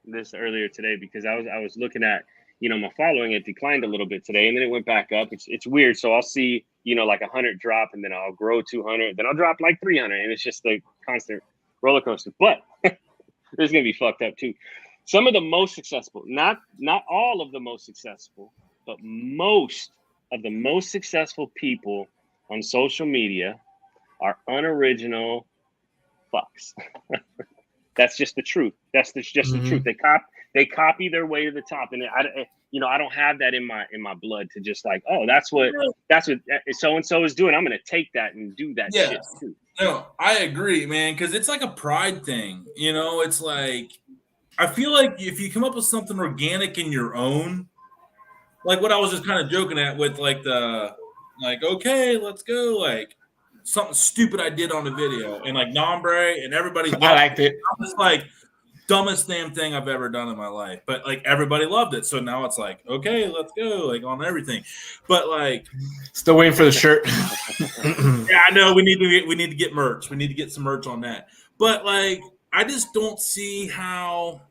this earlier today because I was looking at, my following. It declined a little bit today, and then it went back up. It's weird. So I'll see, like 100 drop, and then I'll grow 200, then I'll drop like 300, and it's just the constant roller coaster. But this is gonna be fucked up too. Some of the most successful, not all of the most successful, but most of the most successful people on social media are unoriginal fucks. That's just the truth. That's just the truth. They copy their way to the top, and I don't have that in my blood to just like, oh, that's what so and so is doing. I'm gonna take that and do that shit too. No, I agree, man, because it's like a pride thing. It's like I feel like if you come up with something organic in your own, like what I was just kind of joking at with like okay, let's go, like something stupid I did on the video and like Nombre and everybody I liked it. I'm just like, dumbest damn thing I've ever done in my life. But like everybody loved it, so now it's like, okay, let's go, like on everything. But like, still waiting for the shirt. yeah, I know we need to get merch. We need to get some merch on that. But like, I just don't see how.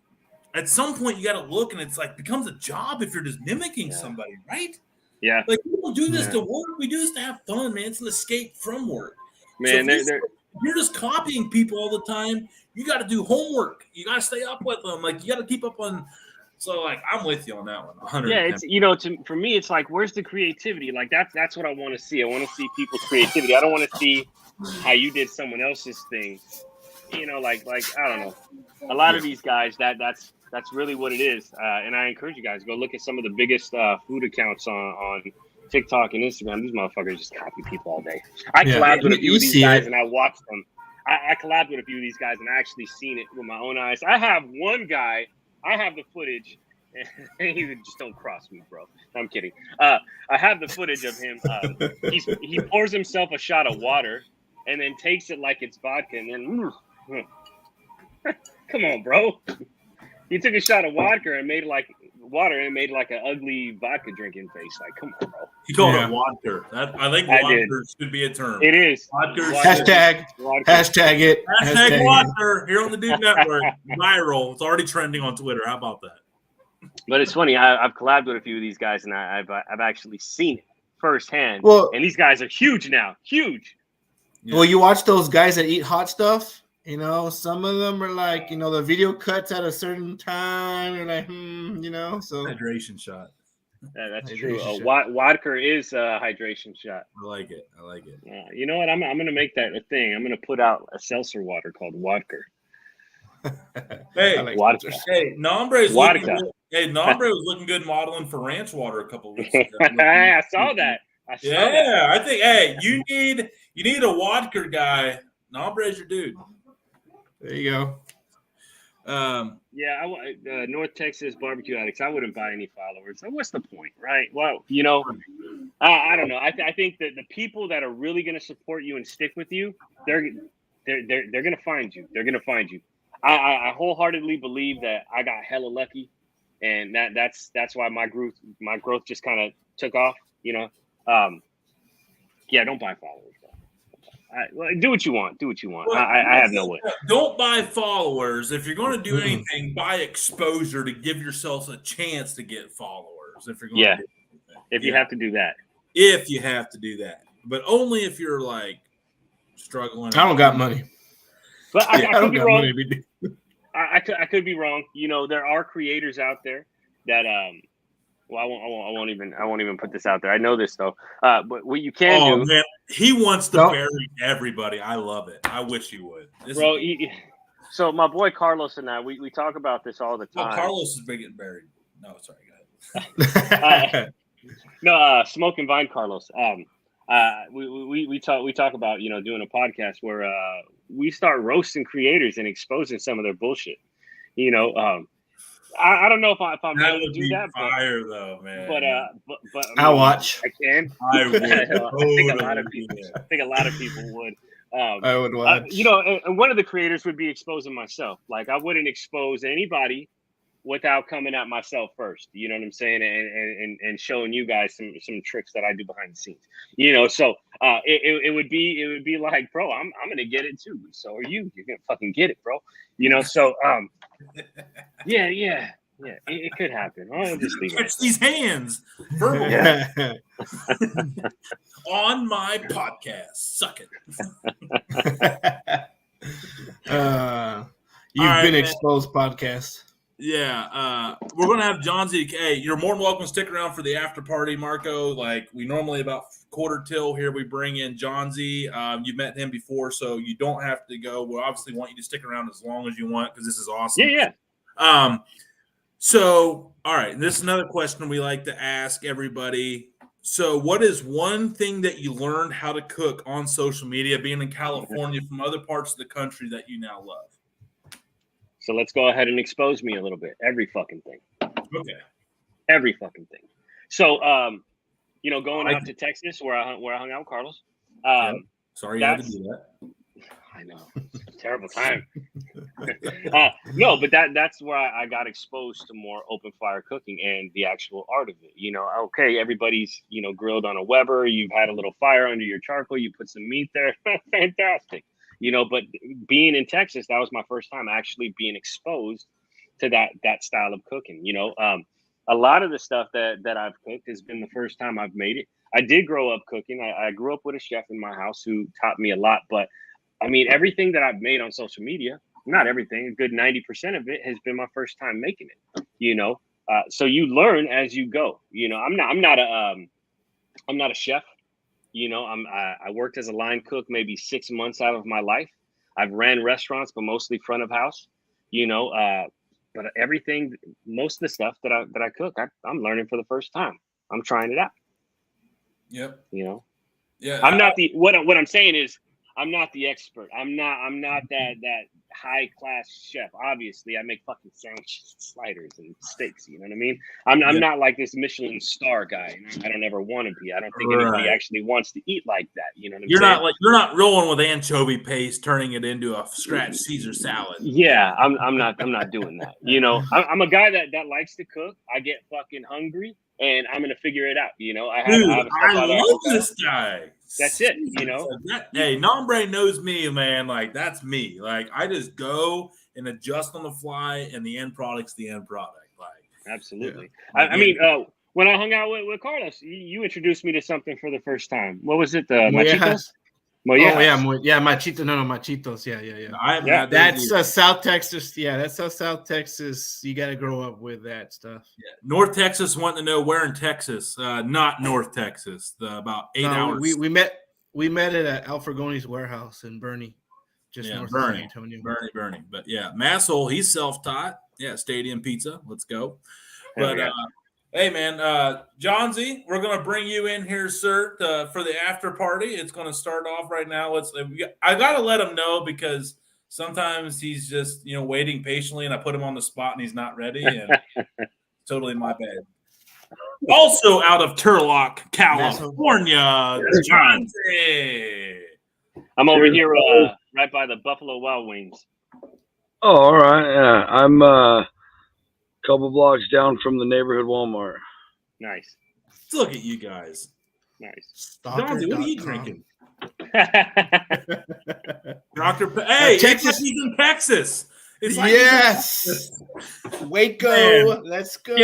At some point, you got to look, and it's like becomes a job if you're just mimicking somebody, right? Yeah. Like we don't do this to work. We do this to have fun, man. It's an escape from work. Man, so if you're just copying people all the time, you got to do homework. You got to stay up with them. Like you got to keep up on. So like I'm with you on that one. 100%. Yeah, it's for me, it's like where's the creativity? Like that's what I want to see. I want to see people's creativity. I don't want to see how you did someone else's thing. Like I don't know. A lot of these guys that's really what it is. And I encourage you guys to go look at some of the biggest food accounts on TikTok and Instagram. These motherfuckers just copy people all day. I collabed with a few of these guys and I watched them. I collabed with a few of these guys and I actually seen it with my own eyes. I have one guy. I have the footage. He just don't cross me, bro. I'm kidding. I have the footage of him. He pours himself a shot of water and then takes it like it's vodka and then come on, bro. He took a shot of vodka and made it like water and made like an ugly vodka drinking face. Like, come on, bro. He called it water. I think water should be a term. It is. Hashtag it. Hashtag water here on the Dude Network. Viral. It's already trending on Twitter. How about that? But it's funny. I've collabed with a few of these guys and I've actually seen it firsthand. Well, and these guys are huge now. Huge. Yeah. Well, you watch those guys that eat hot stuff. Some of them are like, the video cuts at a certain time. You're like, so hydration shot. Yeah, that's true. Vodka is a hydration shot. I like it. Yeah, you know what? I'm gonna make that a thing. I'm gonna put out a seltzer water called Vodka. Hey, vodka. Hey, Nombre was looking good modeling for Ranch Water a couple of weeks ago. I saw that. I think. Hey, you need a vodka guy. Nombre's your dude. There you go. North Texas barbecue addicts. I wouldn't buy any followers. So what's the point, right? Well, I don't know. I think that the people that are really going to support you and stick with you, they're going to find you. They're going to find you. I wholeheartedly believe that I got hella lucky, and that's why my growth just kind of took off. Don't buy followers. Do what you want. Well, I have no way. Don't buy followers. If you're going to do anything, buy exposure to give yourself a chance to get followers. If you're going to do anything. If you have to do that. If you have to do that. But only if you're like struggling. I don't got money. But I could be wrong. I could be wrong. There are creators out there that I won't even put this out there. I know this though. But what you can do. Man, he wants to bury everybody. I love it. I wish he would. Bro, so my boy Carlos and I, we talk about this all the time. Oh, Carlos is getting buried. No, sorry, go ahead. Smoke and Vine Carlos. We talk about doing a podcast where we start roasting creators and exposing some of their bullshit. I don't know if I'm that able to do that. Fire though, man. But I'll watch. I can. I would. I think a lot of people would. I would watch. And one of the creators would be exposing myself. Like I wouldn't expose anybody without coming at myself first. You know what I'm saying? And showing you guys some tricks that I do behind the scenes. So it would be like, bro, I'm gonna get it too. So are you? You're gonna fucking get it, bro. So yeah. It could happen. I'll just leave Catch these hands on my podcast. Suck it. You've been exposed podcast. Yeah, we're gonna have John Z. Hey, you're more than welcome to stick around for the after party, Marco. Like we normally about quarter till here, we bring in John Z. You've met him before, so you don't have to go. We obviously want you to stick around as long as you want because this is awesome. Yeah. So, all right, this is another question we like to ask everybody. So, what is one thing that you learned how to cook on social media, being in California from other parts of the country that you now love? So let's go ahead and expose me a little bit. Every fucking thing. Okay. Every fucking thing. So, going out to Texas where I hung out with Carlos. Sorry you had to do that. I know. Terrible time. No, but that's where I got exposed to more open fire cooking and the actual art of it. Okay, everybody's grilled on a Weber. You've had a little fire under your charcoal. You put some meat there. Fantastic. But being in Texas, that was my first time actually being exposed to that style of cooking. A lot of the stuff that I've cooked has been the first time I've made it. I did grow up cooking. I grew up with a chef in my house who taught me a lot. But I mean, everything that I've made on social media, not everything, a good 90% of it has been my first time making it. So you learn as you go. I'm not a chef. I worked as a line cook maybe 6 months out of my life. I've ran restaurants, but mostly front of house. But everything, most of the stuff that I cook, I'm learning for the first time. I'm trying it out. Yep. Yeah. I'm not what I'm saying is I'm not the expert. I'm not that high class chef. Obviously, I make fucking sandwiches, sliders, and steaks. You know what I mean? I'm not like this Michelin star guy. I don't ever want to be. I don't think anybody actually wants to eat like that. You know what I'm saying? You're not rolling with anchovy paste, turning it into a scratch Caesar salad. Yeah, I'm not doing that. I'm a guy that likes to cook. I get fucking hungry, and I'm gonna figure it out. I love this guy. That's it. Hey, Nombre knows me, man. Like, that's me. Like, I just go and adjust on the fly, and the end product's the end product. Like, absolutely. Yeah. I mean, when I hung out with Carlos, you introduced me to something for the first time. What was it? Machitos? Machito. No, Machitos. Yeah. That's South Texas. Yeah, that's how South Texas. You got to grow up with that stuff. Yeah. North Texas wanting to know where in Texas, not North Texas. About 8 hours. We met at Alfregoni's warehouse in Bernie, just north of San Antonio. Bernie. But yeah, Massel, he's self-taught. Yeah, Stadium Pizza. Let's go. But hey, man, John Z, we're going to bring you in here, sir, for the after party. It's going to start off right now. I got to let him know because sometimes he's just, waiting patiently, and I put him on the spot, and he's not ready, and totally my bad. Also out of Turlock, California, John Z. I'm over here right by the Buffalo Wild Wings. Oh, all right. Yeah, I'm couple blocks down from the neighborhood Walmart. Nice. Look at you guys. Nice. John Z, what are you drinking? Hey, Texas. He's in Texas. It's like yes. Waco. Man. Let's go.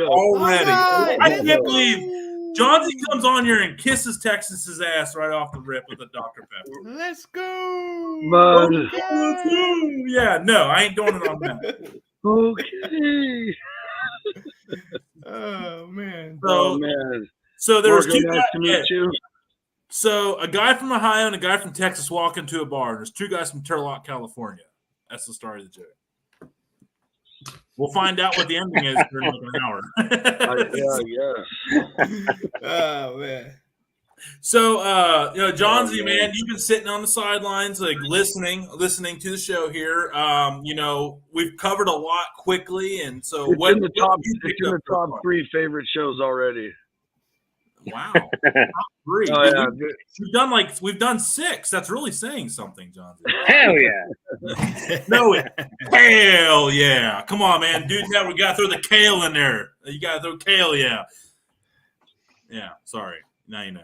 Already. I can't believe John Z comes on here and kisses Texas's ass right off the rip with a Dr. Pepper. Let's go. Yeah, no, I ain't doing it on that. Okay. Oh man. So there was two guys to meet you. So a guy from Ohio and a guy from Texas walk into a bar. There's two guys from Turlock, California. That's the start of the joke. We'll find out what the ending is in like an hour. Oh man. So John Z, man, you've been sitting on the sidelines, like listening to the show here. We've covered a lot quickly, and so it's in the top 3 favorite shows already. Wow. Top 3. Oh, yeah. We've done 6. That's really saying something, John Z. Hell yeah. No, hell yeah. Come on, man. Dude, we gotta throw the kale in there. You gotta throw kale, yeah. Yeah, sorry. Now you know.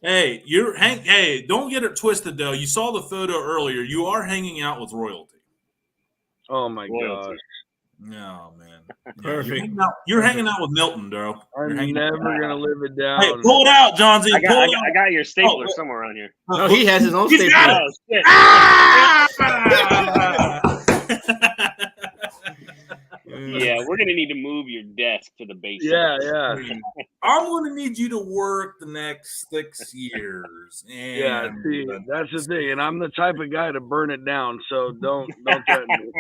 Hey, don't get it twisted though. You saw the photo earlier. You are hanging out with royalty. Oh my gosh. No, man. Perfect. You're hanging out with Milton, bro. I'm never gonna live it down. Hey, pull it out, John Z. I got your stapler somewhere around here. No, he has his own stapler. Yeah, we're gonna need to move your desk to the basement. Yeah. I'm gonna need you to work the next 6 years. And see, that's the thing, and I'm the type of guy to burn it down. So don't threaten me.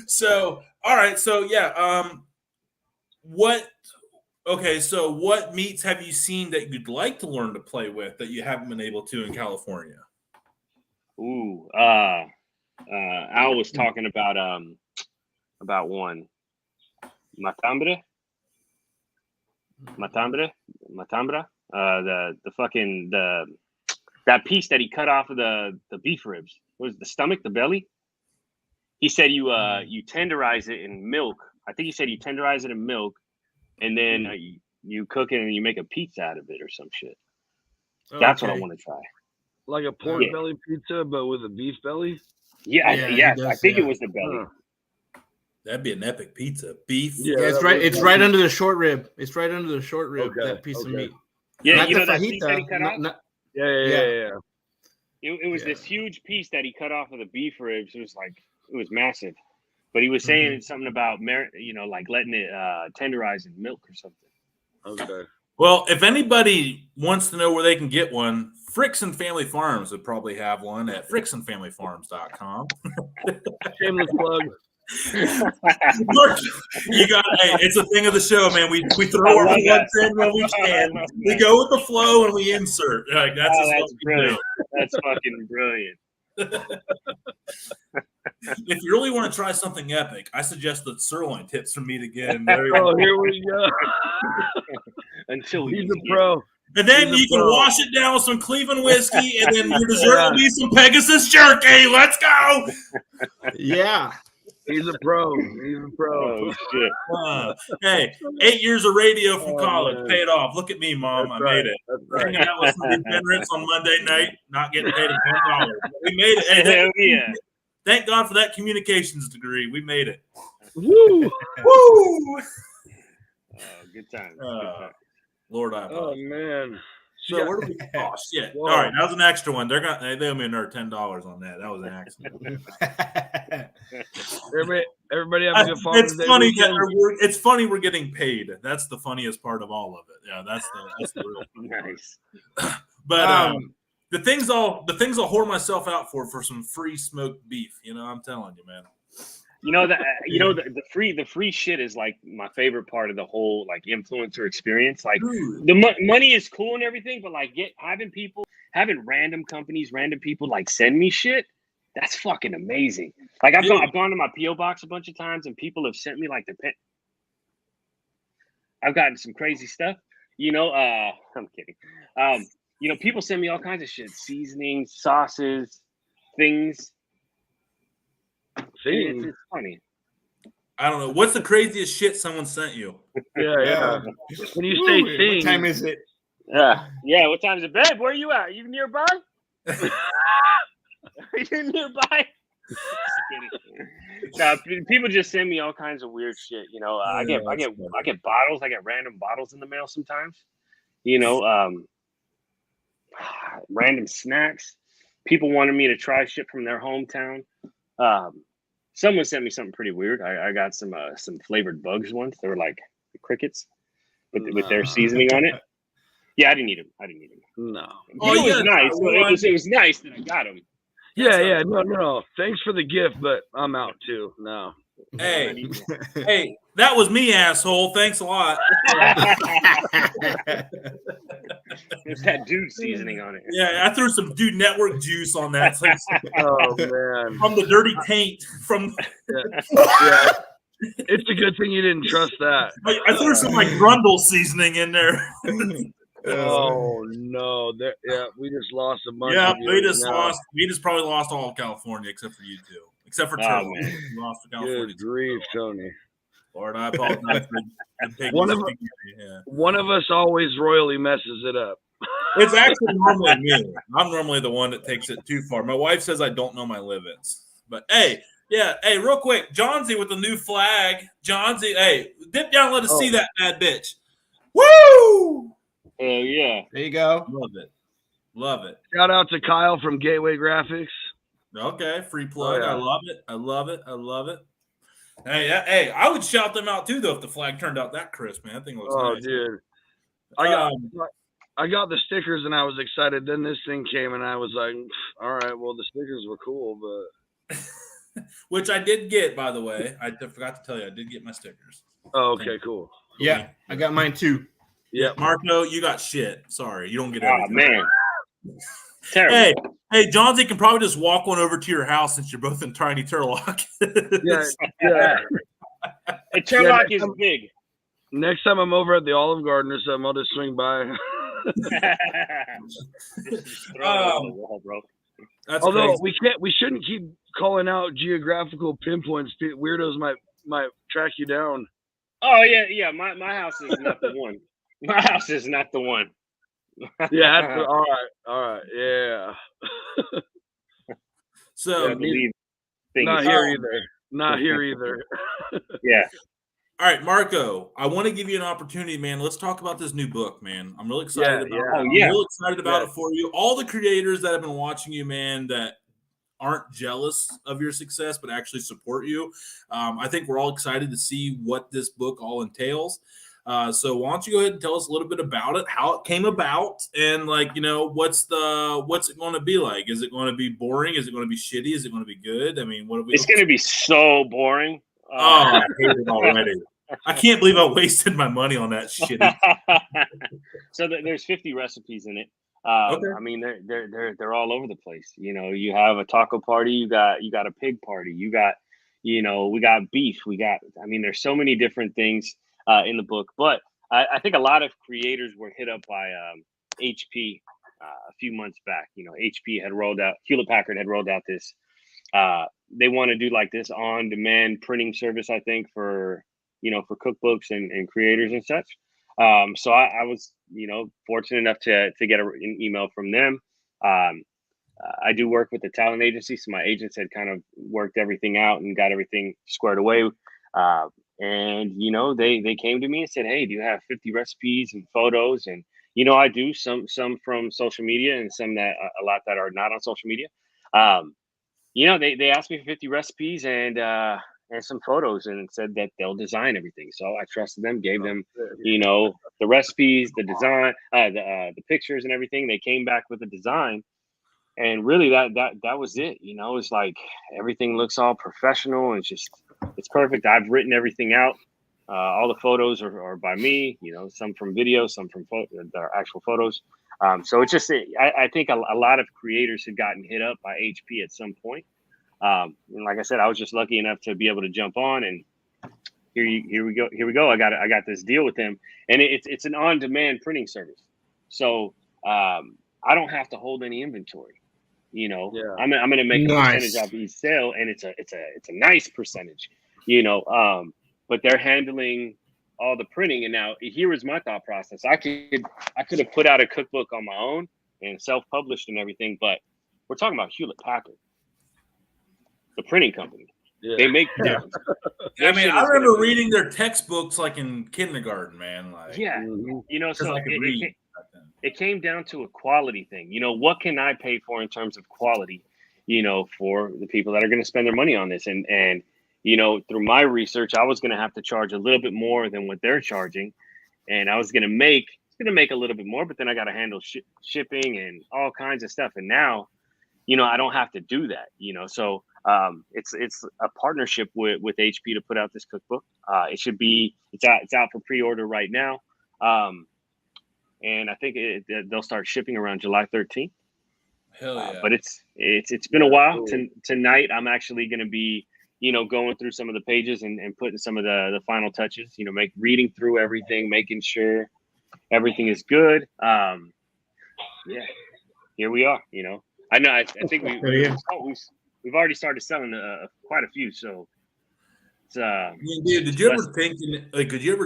So, all right. So, yeah. What meats have you seen that you'd like to learn to play with that you haven't been able to in California? Ooh, Al was talking about one. Matambra. that piece that he cut off of the beef ribs. What was it, the stomach, the belly? He said you tenderize it in milk. I think he said you tenderize it in milk, and then you cook it and you make a pizza out of it or some shit. That's what I want to try. Like a pork belly pizza, but with a beef belly? Yeah, I think it was the belly. That'd be an epic pizza. Beef. Yeah, it's right. It's right under the short rib. It's right under the short rib. Okay, That piece of meat. Yeah, not you know the that piece that he cut off? Yeah. It was this huge piece that he cut off of the beef ribs. It was massive. But he was saying something about like letting it tenderize in milk or something. Okay. Well, if anybody wants to know where they can get one, Frickson Family Farms would probably have one at fricksonfamilyfarms.com. Shameless plug. You got it's a thing of the show, man. We throw our plugs in when we can. We go with the flow and we insert. Like that's brilliant. That's fucking brilliant. If you really want to try something epic, I suggest the sirloin tips from Meat Again. Oh, here we go. Until he's a pro. And then you can wash it down with some Cleveland whiskey, and then your dessert will be some Pegasus jerky. Let's go. Yeah. He's a pro. Oh, shit. Hey, 8 years of radio from college paid off. Look at me, Mom. That's I made it. Hanging out with some degenerates on Monday night, not getting paid $1. We made it. Hell yeah. Thank God for that communications degree. We made it. Woo! Woo! Good time. Lord, I apologize. Oh, man. So where do we? Oh shit! Whoa. All right, that was an extra one. They owe me another $10 on that. That was an accident. Everybody have a good fun. It's funny we're getting paid. That's the funniest part of all of it. Yeah, that's the real nice. But the things I'll whore myself out for some free smoked beef. I'm telling you, man. The free shit is like my favorite part of the whole like influencer experience. Like the money is cool and everything, but like having random companies, random people like send me shit. That's fucking amazing. Like I've gone to my PO box a bunch of times and people have sent me like I've gotten some crazy stuff. I'm kidding. People send me all kinds of shit, seasonings, sauces, things. It's funny. I don't know. What's the craziest shit someone sent you? Yeah. When you say things. What time is it? Yeah. What time is it? Babe, where are you at? Are you nearby? Are you nearby? No, people just send me all kinds of weird shit. I get bottles. I get random bottles in the mail sometimes. Random snacks. People wanted me to try shit from their hometown. Someone sent me something pretty weird. I got some flavored bugs once. They were like crickets, with their seasoning on it. Yeah, I didn't eat them. No. It was nice. It was nice that I got them. Yeah. No. Thanks for the gift, but I'm out too. No. Hey, that was me, asshole. Thanks a lot. There's that dude seasoning on it. Yeah, I threw some Dude Network juice on that. Oh man! From the dirty taint. Yeah. It's a good thing you didn't trust that. I threw some like Grundle seasening in there. Oh no! We just lost a bunch. Yeah, we just probably lost all of California except for you two. Except for Turtle. Man. We lost for California. Good grief, Tony. Lord, I apologize for one of us always royally messes it up. It's actually normally me. I'm normally the one that takes it too far. My wife says I don't know my limits. But hey, real quick, Johnsy with the new flag. Johnsy, hey, dip down and let us see that bad bitch. Woo! Oh yeah. There you go. Love it. Shout out to Kyle from Gateway Graphics. Okay, free plug. Oh, yeah. I love it. Hey, I would shout them out too, though, if the flag turned out that crisp, man. That thing looks nice. Dude. I got the stickers and I was excited. Then this thing came and I was like, all right, well, the stickers were cool, but. Which I did get, by the way. I forgot to tell you, I did get my stickers. Oh, okay, cool. Yeah, I got mine too. Yeah, Marco, you got shit. Sorry, you don't get everything. Oh, man. Terrible. Hey, Johnsy can probably just walk one over to your house since you're both in Tiny Turlock. Yeah. Turlock is big. Next time I'm over at the Olive Garden or something, I'll just swing by. Just throw it over the wall, bro. That's Although crazy. we shouldn't keep calling out geographical pinpoints. Weirdos might track you down. Oh yeah. My house is not the one. My house is not the one. Yeah, all right, yeah. So, I believe not things. here either. Not here either. Yeah. all right, Marco, I want to give you an opportunity, man. Let's talk about this new book, man. I'm really excited about it. Oh, I'm yeah. really excited about it for you. All the creators that have been watching you, man, that aren't jealous of your success, but actually support you. I think we're all excited to see what this book all entails. So why don't you go ahead and tell us a little bit about it, how it came about, and what's it going to be like? Is it going to be boring? Is it going to be shitty? Is it going to be good? I mean, It's going to be so boring. I hate it already. I can't believe I wasted my money on that shitty. So there's 50 recipes in it. Okay. I mean, they're all over the place. You have a taco party, you got a pig party, we got beef, there's so many different things in the book. But I think a lot of creators were hit up by HP a few months back. HP had rolled out, Hewlett Packard had rolled out this. They want to do like this on-demand printing service, I think, for cookbooks and creators and such. So I was, fortunate enough to get an email from them. I do work with the talent agency, so my agents had kind of worked everything out and got everything squared away. And they came to me and said, "Hey, do you have 50 recipes and photos?" And I do some from social media and some that a lot that are not on social media. They asked me for 50 recipes and some photos and said that they'll design everything. So I trusted them, gave them, the recipes, the design, the pictures and everything. They came back with a design, and really that was it. It's like everything looks all professional and it's perfect. I've written everything out. All the photos are by me. Some from video, some from actual photos. So it's just, I think a lot of creators had gotten hit up by HP at some point. And like I said, I was just lucky enough to be able to jump on, and here we go. I got this deal with them, and it's an on-demand printing service. So I don't have to hold any inventory. I'm going to make a percentage off each sale, and it's a nice percentage. But they're handling all the printing. And now here is my thought process. I could have put out a cookbook on my own and self-published and everything, but we're talking about Hewlett Packard, the printing company. Yeah. They make printers. I mean, I remember reading their textbooks like in kindergarten, man. Like, so it came down to a quality thing. What can I pay for in terms of quality, for the people that are going to spend their money on this? And through my research, I was going to have to charge a little bit more than what they're charging. And I was going to make a little bit more, but then I got to handle shipping and all kinds of stuff. And now, I don't have to do that, so it's a partnership with HP to put out this cookbook. It's out for pre-order right now. And I think they'll start shipping around July 13th. Hell yeah. But it's been a while. Tonight, I'm actually going to be, going through some of the pages and putting some of the final touches, reading through everything, making sure everything is good. Here we are, I know. I think we've already started selling quite a few. So, dude, did you ever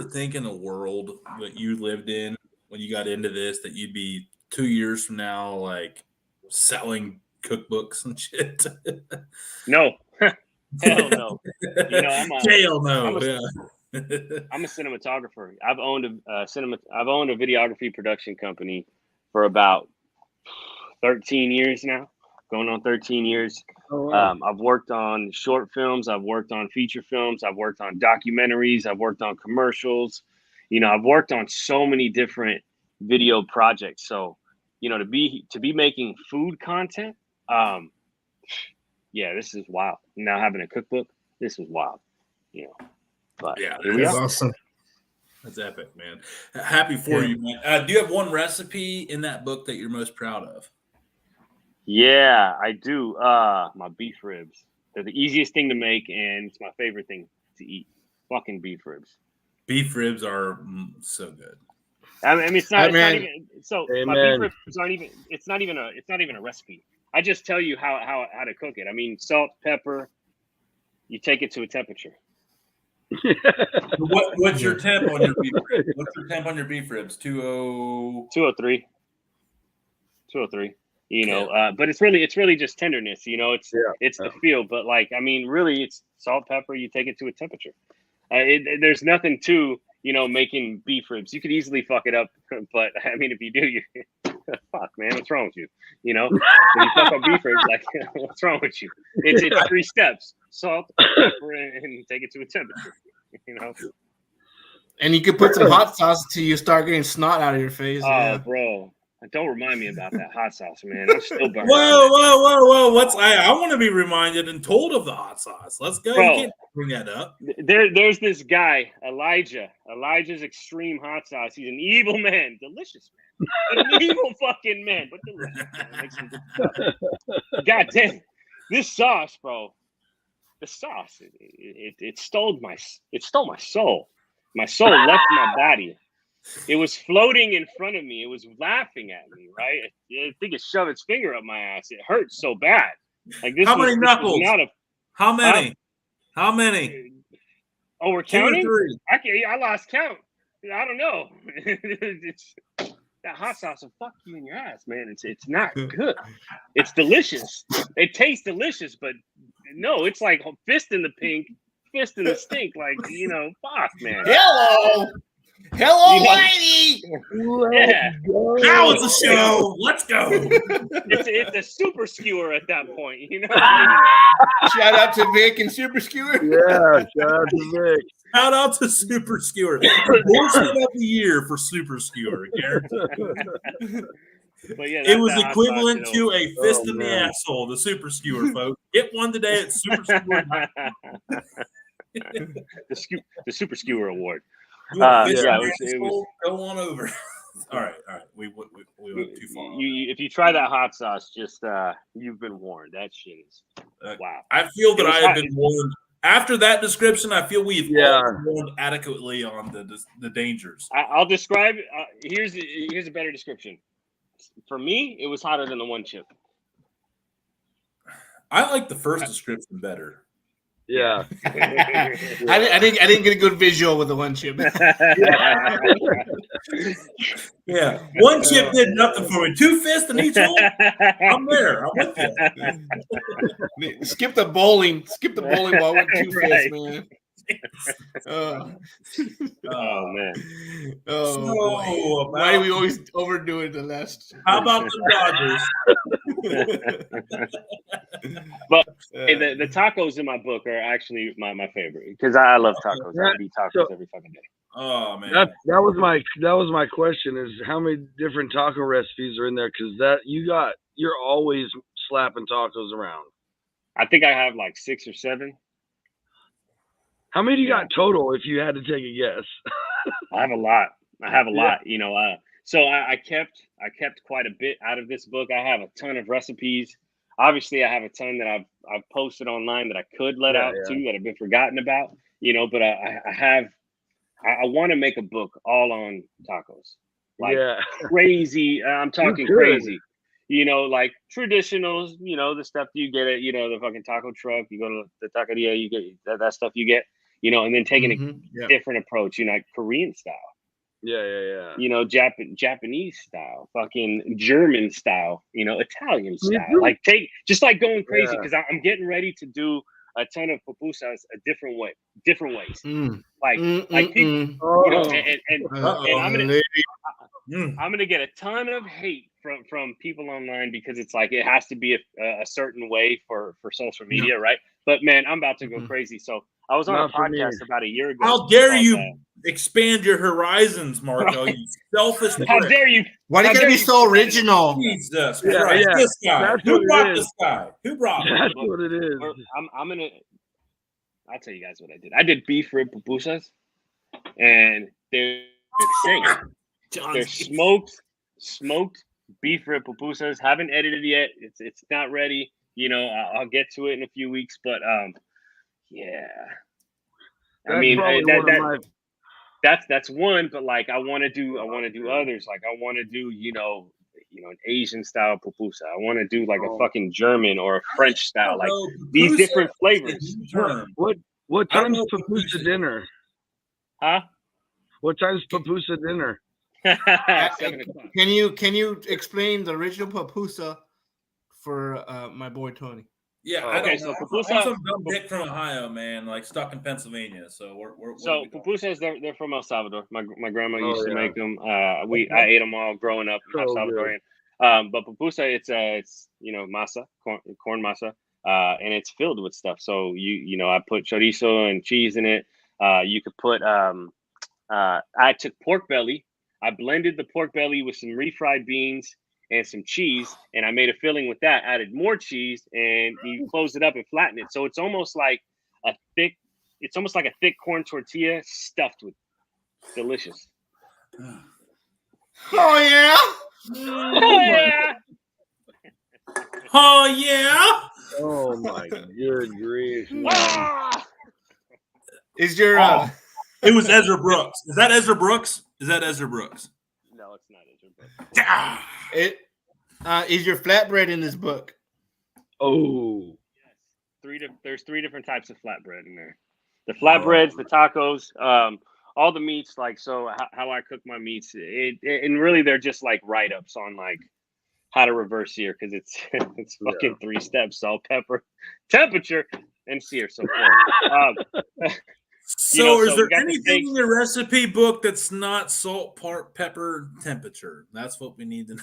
think in the world that you lived in when you got into this that you'd be 2 years from now like selling cookbooks and shit? No, hell no. I'm a cinematographer. I've owned a videography production company for about 13 years now, going on 13 years. Oh, wow. I've worked on short films. I've worked on feature films. I've worked on documentaries. I've worked on commercials. I've worked on so many different video projects. So, to be making food content, this is wild. Now having a cookbook, this is wild. But that's awesome. That's epic, man. Happy for you, man. Do you have one recipe in that book that you're most proud of? Yeah, I do. My beef ribs. They're the easiest thing to make, and it's my favorite thing to eat. Fucking beef ribs. Beef ribs are so good. I mean, it's not even. So my beef Amen. ribs aren't even. It's not even a recipe. I just tell you how to cook it. I mean, salt, pepper. You take it to a temperature. What's your temp on your beef ribs? What's your temp on your beef ribs? 203. 203. You know, but it's really just tenderness. You know, it's the feel. But like, I mean, really, it's salt, pepper. You take it to a temperature. There's nothing to, you know, making beef ribs. You could easily fuck it up, but I mean, if you do, you fuck, man, what's wrong with you? You know, if you fuck up beef ribs, like, what's wrong with you? It's 3 steps: salt, pepper, and take it to a temperature. You know, and you could put some hot sauce till you start getting snot out of your face. Oh, bro. Don't remind me about that hot sauce, man. I'm still burning. Whoa! I want to be reminded and told of the hot sauce. Let's go. Bro, you can't bring that up. There's this guy, Elijah. Elijah's Extreme Hot Sauce. He's an evil man, delicious man, an evil fucking man, but delicious. Man. Makes some good stuff. God damn, this sauce, bro. The sauce, it stole my soul. My soul left my body. It was floating in front of me. It was laughing at me, right? I think it shoved its finger up my ass. It hurt so bad. Like this. How many knuckles? How many? How many? Oh, we're counting? I lost count. I don't know. That hot sauce will fuck you in your ass, man. It's not good. It's delicious. It tastes delicious, but no, it's like fist in the pink, fist in the stink. Like, you know, fuck, man. Hello, lady. Yeah. Now it's a show. Let's go. It's a super skewer at that point, you know. Shout out to Vic and Super Skewer. Yeah, shout out to Vic. Shout out to Super Skewer. Endorsement of the year for Super Skewer. But yeah, it was equivalent to a fist in the asshole. The Super Skewer, folks. Get one today at Super Skewer. The Super Skewer Award. It was go on over. All right. We went too far. If you try that hot sauce, just you've been warned. That shit is wow. I feel that I have been warned. After that description, I feel we've warned adequately on the dangers. I'll describe. Here's a better description. For me, it was hotter than the one chip. I like the first description better. Yeah. I didn't get a good visual with the one chip. Yeah. One chip did nothing for me. 2 fists in each hole. I'm there. I'm with you. Skip the bowling ball with 2 fists, man. Oh man. Oh, why do we always overdo it the last? How about the Dodgers? But hey, the tacos in my book are actually my favorite because I love tacos. I eat tacos every fucking day. Oh man, that was my question: is how many different taco recipes are in there? Because you're always slapping tacos around. I think I have like 6 or 7. How many do you got total? If you had to take a guess, I have a lot. You know, so I kept quite a bit out of this book. I have a ton of recipes. Obviously, I have a ton that I've posted online that I could let out too that have been forgotten about. You know, but I want to make a book all on tacos, like crazy. I'm talking crazy. You know, like traditionals. You know, the stuff you get at the fucking taco truck. You go to the taqueria, you get that stuff you get. You know, and then taking a different approach. You know, like Korean style. Yeah. You know, Japanese style, fucking German style, you know, Italian style. Like like going crazy because I'm getting ready to do a ton of pupusas different ways. Like people, you know, and I'm gonna get a ton of hate from people online because it's like it has to be a certain way for social media, right? But man, I'm about to go crazy. So I was on a podcast about a year ago. How dare you expand your horizons, Marco? You selfish prick. How dare you? Why are you gonna be so original? Jesus Christ. This guy. Who brought this guy? Who brought him? That's what it is. I'll tell you guys what I did. I did beef rib pupusas, and they're they're smoked beef rib pupusas. Haven't edited yet. It's not ready. You know, I'll get to it in a few weeks, but yeah. That's that's one, but like I want to do others. Like I want to do, an Asian style pupusa. I want to do like a fucking German or a French style, like these different flavors. What time's pupusa dinner? Huh? What time's pupusa dinner? 7 o'clock. Can you explain the original pupusa for my boy Tony? Yeah, Okay, so pupusa. I'm some dumb dick from Ohio, man, like stuck in Pennsylvania. So we're So pupusas, they're from El Salvador. My grandma used to make them. I ate them all growing up. So El Salvadorian. But pupusa, it's masa, corn masa, and it's filled with stuff. So I put chorizo and cheese in it. You could put I took pork belly. I blended the pork belly with some refried beans and some cheese, and I made a filling with that. Added more cheese, and you close it up and flatten it. So it's almost like a thick corn tortilla stuffed with delicious. Oh yeah! Oh yeah! Oh yeah! Oh my good grief! Ah! Is your It was Ezra Brooks. Is that Ezra Brooks? No, it's not Ezra Brooks. Is your flatbread in this book? Oh, There's 3 different types of flatbread in there. The flatbreads, the tacos, all the meats. Like, so how I cook my meats, and really they're just like write-ups on like how to reverse sear, because it's fucking 3 steps: salt, pepper, temperature, and sear. So So is we there got the anything steaks. in your recipe book that's not salt, pepper, temperature? That's what we need to know.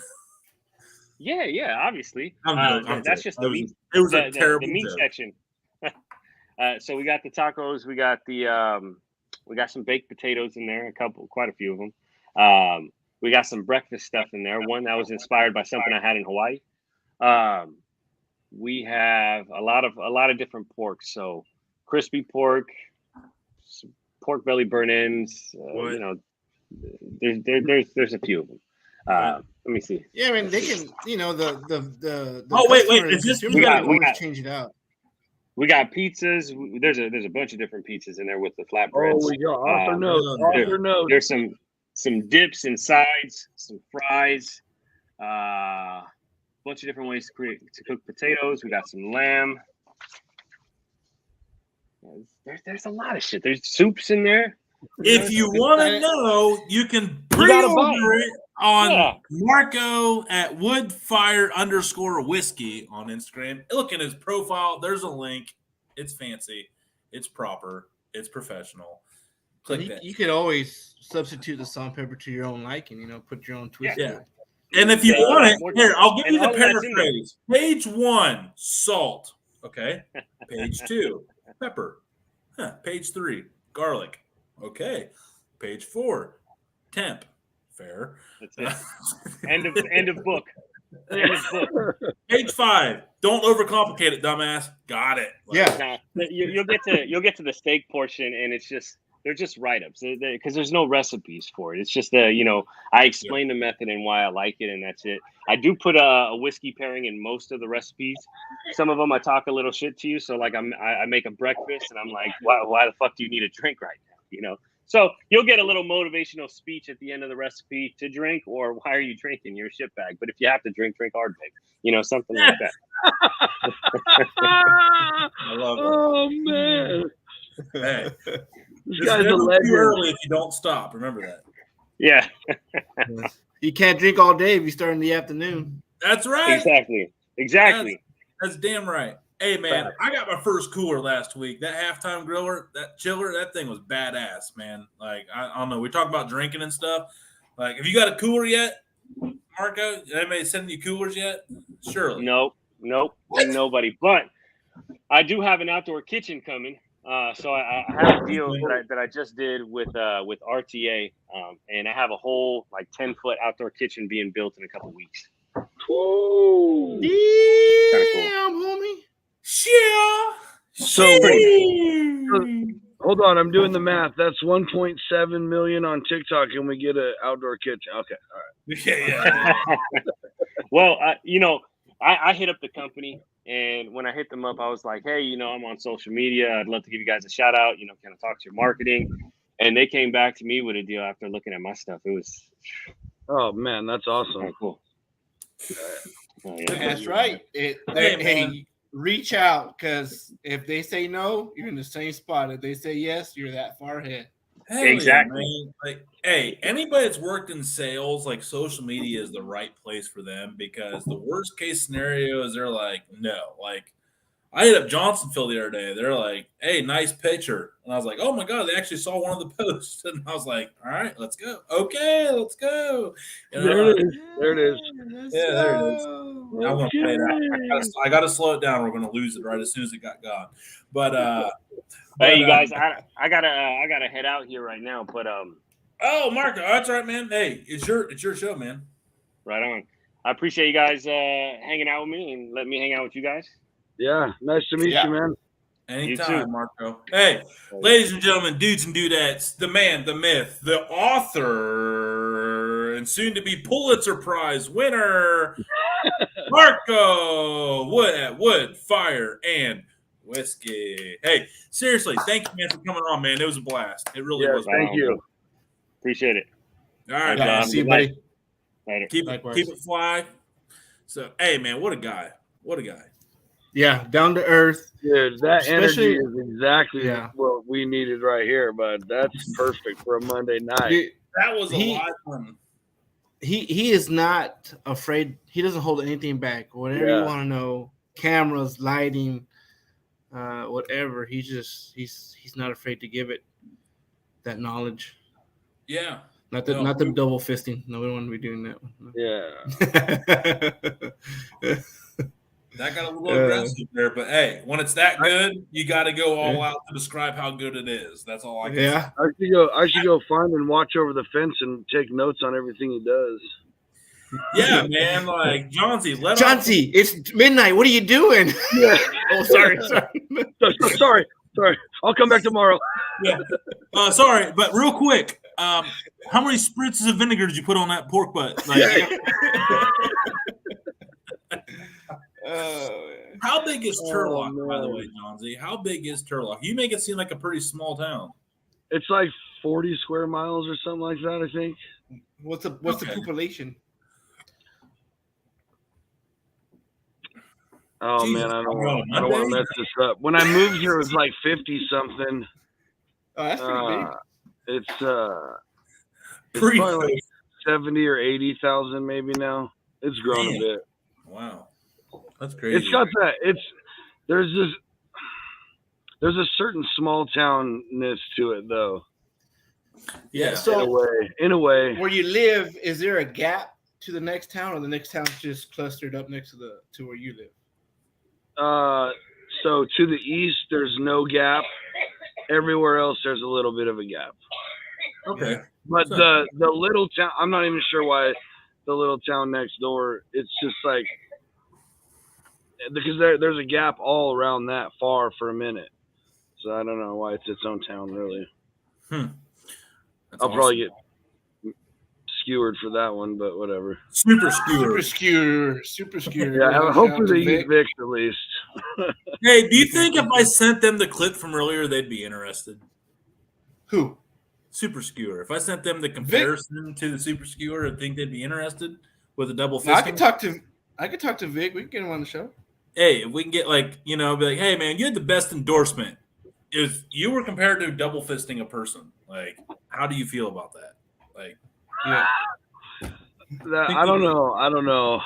Yeah, obviously. I'm joking. That's just the meat. It was a terrible the meat joke. section. So we got the tacos. We got we got some baked potatoes in there. Quite a few of them. We got some breakfast stuff in there. One that was inspired by something I had in Hawaii. We have a lot of different porks. So crispy pork, pork belly burn ends. There's a few of them. Let me see. Yeah, I mean they can. The Oh, wait, customer- is this- consumer we got- can we always got- change it out. We got pizzas. There's a bunch of different pizzas in there with the flatbreads. we got author notes. There's some dips and sides, some fries, bunch of different ways to cook potatoes. We got some lamb. There's a lot of shit. There's soups in there. If you want to know, you can gotta buy pre-order it. it on Yeah. Marco at woodfire_whiskey on Instagram. Look at his profile. There's a link. It's fancy. It's proper. It's professional. Click that. You could always substitute the salt and pepper to your own liking. Put your own twist. Yeah. to it. And if you want it, here, I'll give And you the all that's in there. paraphrase. Page 1, salt. Okay. Page 2, pepper. Page 3, garlic. Okay. Page 4, temp. Fair. That's it. End of book. End of book. Page 5, don't overcomplicate it, dumbass. Got it. Yeah. Now, you'll get to the steak portion, and they're just write-ups because there's no recipes for it. It's just I explain the method and why I like it, and that's it. I do put a whiskey pairing in most of the recipes. Some of them I talk a little shit to you. So like I make a breakfast, and I'm like, why the fuck do you need a drink right now? So you'll get a little motivational speech at the end of the recipe to drink, or why are you drinking? You're a shitbag. But if you have to drink hard bag. Something like that. I love it. Oh man, Hey, this it's guy's a never too legend. early if you don't stop. Remember that. Yeah, You can't drink all day if you start in the afternoon. That's right. exactly. That's damn right. Hey, man, I got my first cooler last week. That halftime griller, that chiller, that thing was badass, man. Like, I don't know. We talk about drinking and stuff. Like, have you got a cooler yet, Marco? Anybody sending you coolers yet? Surely. Nope, nobody. But I do have an outdoor kitchen coming. So I have a deal that I just did with RTA, and I have a whole 10-foot outdoor kitchen being built in a couple weeks. Ooh. Damn, homie. Yeah. So hold on, I'm doing the math. That's 1.7 million on TikTok, and we get an outdoor kitchen. Okay, all right. Yeah. Well, I hit up the company, and when I hit them up, I was like, hey, I'm on social media. I'd love to give you guys a shout out. Kind of talk to your marketing. And they came back to me with a deal after looking at my stuff. It was. Oh man, that's awesome. Oh, cool. That's right. Hey, reach out, because if they say no, you're in the same spot. If they say yes, you're that far ahead. Hell Exactly. Yeah, man. Like, hey, anybody that's worked in sales, like social media is the right place for them, because the worst case scenario is they're like, no. Like, I hit up Johnsonville the other day. They're like, hey, nice picture. And I was like, oh my God, they actually saw one of the posts. And I was like, all right, let's go. Okay, let's go. You know, There it is. There it is. Yeah, there it is. I want to play that. I got to slow it down. We're going to lose it right as soon as it got gone. But hey, you guys, I gotta head out here right now. But oh, Marco, that's right, man. Hey, it's your show, man. Right on. I appreciate you guys hanging out with me and letting me hang out with you guys. Yeah, nice to meet you, man. Anytime, Marco. Hey, ladies and gentlemen, dudes and dudettes, the man, the myth, the author, and soon to be Pulitzer Prize winner, Marco Wood at Wood, Fire, and Whiskey. Hey, seriously, thank you, man, for coming on, man. It was a blast. It really was. Thank you. Appreciate it. All right, guys. See you, buddy. Later. Keep it fly. So, hey, man, what a guy. What a guy. Yeah, down to earth. Dude, that energy is exactly Yeah. what we needed right here, but that's perfect for a Monday night. Dude, That was a live one. he is not afraid. He doesn't hold anything back. Whatever you want to know, cameras, lighting, whatever. He's not afraid to give it that knowledge. Yeah. Not the double fisting. No, we don't want to be doing that one. Yeah. That got a little aggressive there, but hey, when it's that good, you got to go all out to describe how good it is. That's all I can say. I should go find and watch over the fence and take notes on everything he does. Yeah, man. Like Johnsy, it's midnight. What are you doing? Yeah. Oh, sorry. Sorry. I'll come back tomorrow. Yeah. Sorry, but real quick, how many spritzes of vinegar did you put on that pork butt? Like, how big is Turlock, by the way, Johnsy? How big is Turlock? You make it seem like a pretty small town. It's like 40 square miles or something like that, I think. What's the population? Oh, Jesus, man, I don't want to mess this up. When I moved here, it was like 50-something. Oh, that's pretty big. It's probably like 70 or 80,000 maybe now. It's grown a bit. Wow. That's crazy. It's got that. There's a certain small townness to it, though. Yeah. So in a way. Where you live, is there a gap to the next town, or the next town's just clustered up next to where you live? So to the east, there's no gap. Everywhere else, there's a little bit of a gap. Okay. But the little town, I'm not even sure why the little town next door. It's just like, because there's a gap all around that far for a minute. So I don't know why it's its own town, really. I'll probably get skewered for that one, but whatever. Super skewer. Yeah, hopefully they use Vicks at least. Hey, do you think if I sent them the clip from earlier, they'd be interested? Who? Super Skewer. If I sent them the comparison to the Super Skewer, I think they'd be interested with a double fist. I could talk to Vic. We can get him on the show. Hey, if we can get be like, hey man, you had the best endorsement. If you were compared to double fisting a person, like, how do you feel about that? Like, yeah. I don't know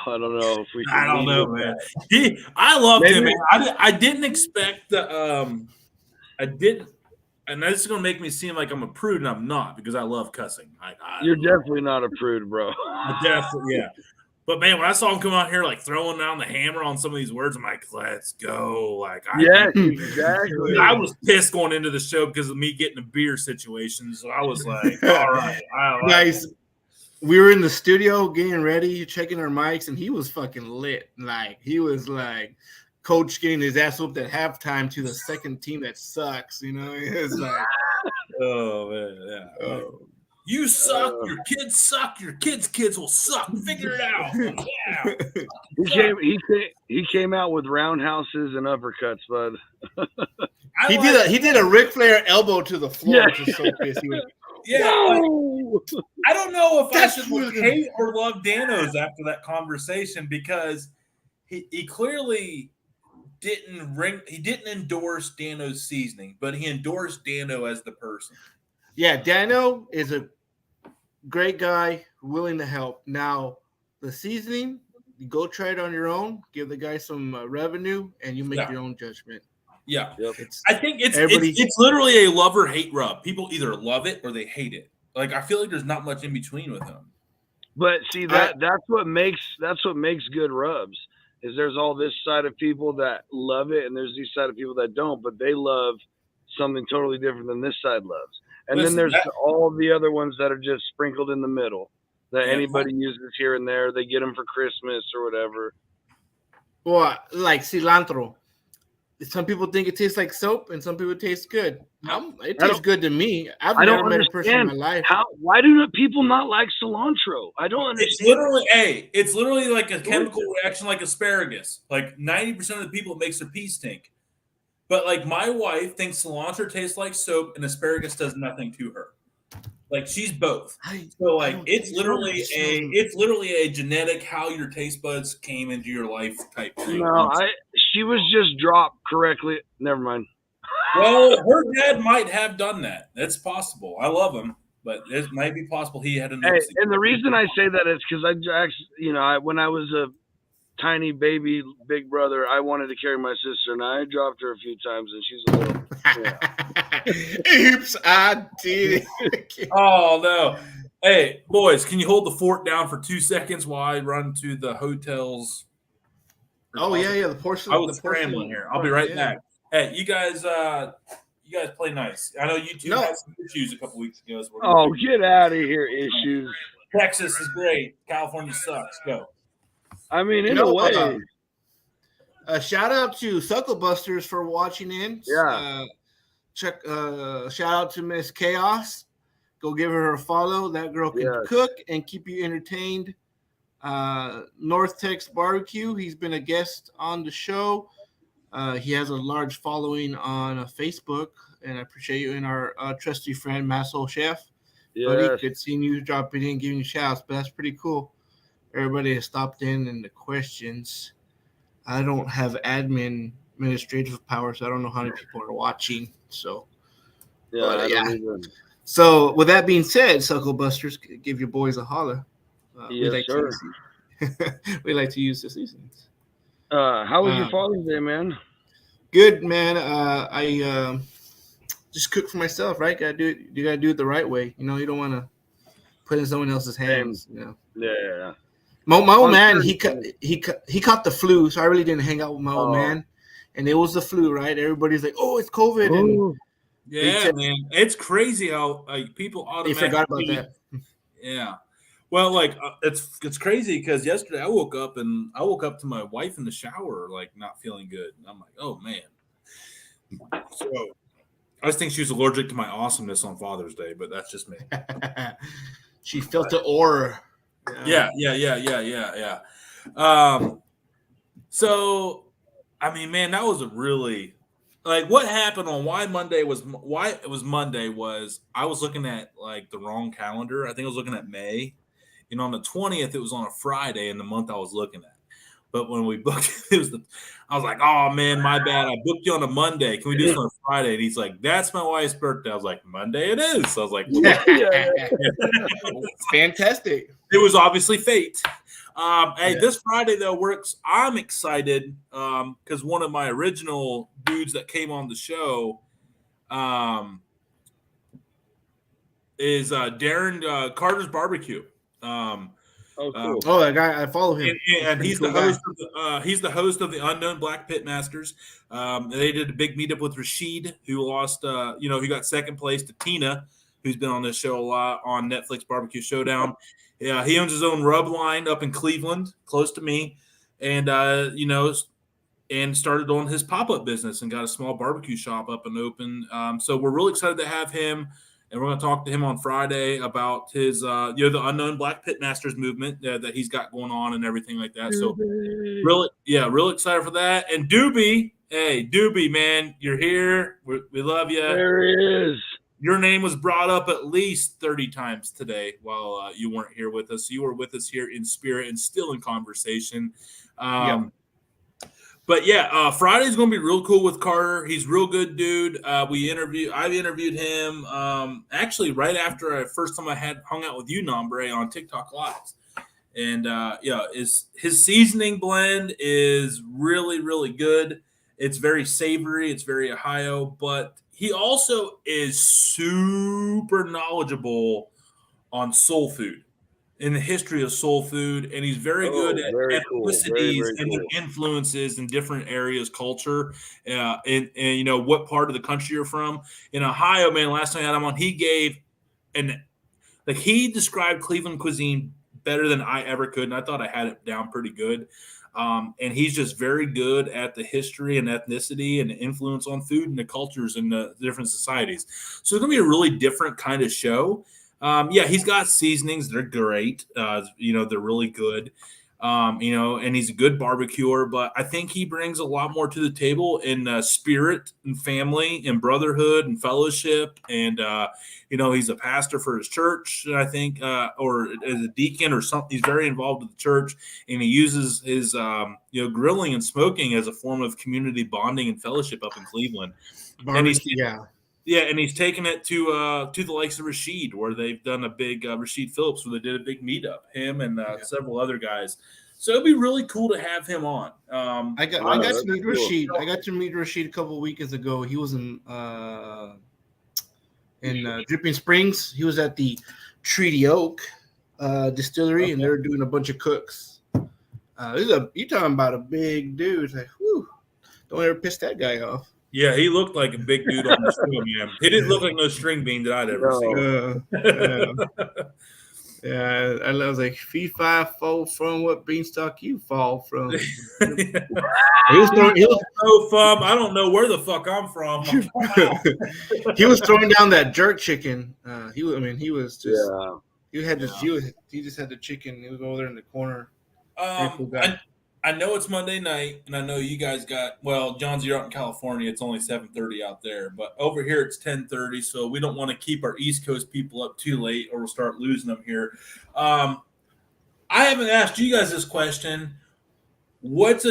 if we can. I don't know, man. I loved him, man. I didn't expect the I didn't, and that's just gonna make me seem like I'm a prude, and I'm not, because I love cussing. You're definitely not a prude, bro. I definitely, yeah. But man, when I saw him come out here like throwing down the hammer on some of these words, I'm like, let's go. Like, exactly. I was pissed going into the show because of me getting a beer situation. So I was like, all right. Guys, we were in the studio getting ready, checking our mics, and he was fucking lit. Like, he was like, coach getting his ass whooped at halftime to the second team that sucks. You know, it's like, oh man, yeah. You suck. Your kids suck. Your kids will suck. Figure it out. Yeah. He came out with roundhouses and uppercuts, bud. He did a Ric Flair elbow to the floor. Just so pissed. No! I don't know if I should hate or love Danos after that conversation because he clearly didn't endorse Dano's seasoning, but he endorsed Dano as the person. Yeah, Dano is a great guy, willing to help. Now, the seasoning, you go try it on your own, give the guy some revenue, and you make your own judgment. Yeah, I think it's literally a love or hate rub. People either love it or they hate it. Like I feel like there's not much in between with him. But see that's what makes good rubs. Is there's all this side of people that love it, and there's these side of people that don't, but they love something totally different than this side loves. And then there's all the other ones that are just sprinkled in the middle that anybody uses here and there. They get them for Christmas or whatever. Well, like cilantro. Some people think it tastes like soap, and some people it tastes good. It tastes good to me. I've never met a person in my life. Why do people not like cilantro? I don't understand. It's literally like a chemical reaction, like asparagus. Like 90% of the people, it makes their pee stink. But like my wife thinks cilantro tastes like soap, and asparagus does nothing to her. Like she's both. So like it's literally a genetic how your taste buds came into your life type thing. No, she was just dropped correctly. Never mind. Well, her dad might have done that. That's possible. I love him, but it might be possible he had an. And the reason I say that is because I actually, when I was a tiny baby big brother, I wanted to carry my sister, and I dropped her a few times, and she's a little. Oops, I did it. Oh no! Hey, boys, can you hold the fort down for 2 seconds while I run to the hotels? Oh yeah, the porcelain. I was scrambling here. I'll be right back. Hey, you guys play nice. I know you two had some issues a couple weeks ago. So get out of here, issues. Texas is great. California sucks. Go. I mean, in a way. A shout out to Sucklebusters for watching in. Yeah. Shout out to Miss Chaos. Go give her a follow. That girl can cook and keep you entertained. North Tex Barbecue. He's been a guest on the show. He has a large following on Facebook, and I appreciate you and our trusty friend, Masso Chef. Yes. Buddy, good seeing you dropping in, giving you shouts, but that's pretty cool. Everybody has stopped in the questions. I don't have administrative power, so I don't know how many people are watching. So, So, with that being said, Sucklebusters, give your boys a holler. We like to use the seasons. How was your Father's Day, man? Good, man. I just cook for myself, right? You gotta do it the right way. You don't want to put in someone else's hands. Yeah. My old man, he caught the flu, so I really didn't hang out with my old man. And it was the flu, right? Everybody's like, "Oh, it's COVID." And man, it's crazy how people automatically forgot about that. Yeah. Well, it's crazy because yesterday I woke up to my wife in the shower, like not feeling good. And I'm like, oh man. So I just think she was allergic to my awesomeness on Father's Day, but that's just me. She felt the aura. Yeah. So, I mean, man, that was a really what happened on why it was Monday was I was looking at the wrong calendar. I think I was looking at May. On the 20th, it was on a Friday in the month I was looking at. But when we booked it, I was like, oh, man, my bad. I booked you on a Monday. Can we do this on a Friday? And he's like, that's my wife's birthday. I was like, Monday it is. So I was like, fantastic. It was obviously fate. Hey, this Friday, though, works. I'm excited because one of my original dudes that came on the show is Darren Carter's Barbecue. Cool. That guy, I follow him. And he's the host of the Unknown Black Pit Masters. They did a big meetup with Rashid, who lost. He got second place to Tina, who's been on this show a lot on Netflix Barbecue Showdown. Yeah, he owns his own rub line up in Cleveland, close to me, and and started on his pop-up business and got a small barbecue shop up and open. So we're really excited to have him. And we're going to talk to him on Friday about his, the Unknown Black Pit Masters movement that he's got going on and everything like that. So, really excited for that. And Doobie Hey, Doobie, man, you're here. We love you. There he is. Your name was brought up at least 30 times today while you weren't here with us. You were with us here in spirit and still in conversation. But yeah, Friday's going to be real cool with Carter. He's a real good dude. I've interviewed him actually right after first time I had hung out with you, Nombre, on TikTok Lives. And his seasoning blend is really, really good. It's very savory. It's very Ohio, but he also is super knowledgeable on soul food, in the history of soul food, and he's very good at ethnicities and their influences in different areas, culture, and what part of the country you're from. In Ohio, man, last time I had him on, he described Cleveland cuisine better than I ever could, and I thought I had it down pretty good. And he's just very good at the history and ethnicity and the influence on food and the cultures and the different societies. So it's going to be a really different kind of show. He's got seasonings. They're great. They're really good. And he's a good barbecuer, but I think he brings a lot more to the table in spirit and family and brotherhood and fellowship. And, he's a pastor for his church, I think, or as a deacon or something. He's very involved with the church, and he uses his, grilling and smoking as a form of community bonding and fellowship up in Cleveland. And he's taken it to the likes of Rashid, where they've done a big Rashid Phillips, where they did a big meetup. Him and several other guys. So it'd be really cool to have him on. I got to meet Rashid. I got to meet Rashid a couple of weekends ago. He was in Dripping Springs. He was at the Treaty Oak distillery, and they were doing a bunch of cooks. You're talking about a big dude. Like, whew, don't ever piss that guy off. Yeah, he looked like a big dude on the string, man. He didn't look like no string bean that I'd ever seen. Yeah, I was like, fee fi fall from what beanstalk you fall from. I don't know where the fuck I'm from. He was throwing down that jerk chicken. He just had the chicken. He was over there in the corner. I know it's Monday night, and I know you guys John's, you're out in California. It's only 7:30 out there, but over here it's 10:30, so we don't want to keep our East Coast people up too late, or we'll start losing them here. I haven't asked you guys this question. What's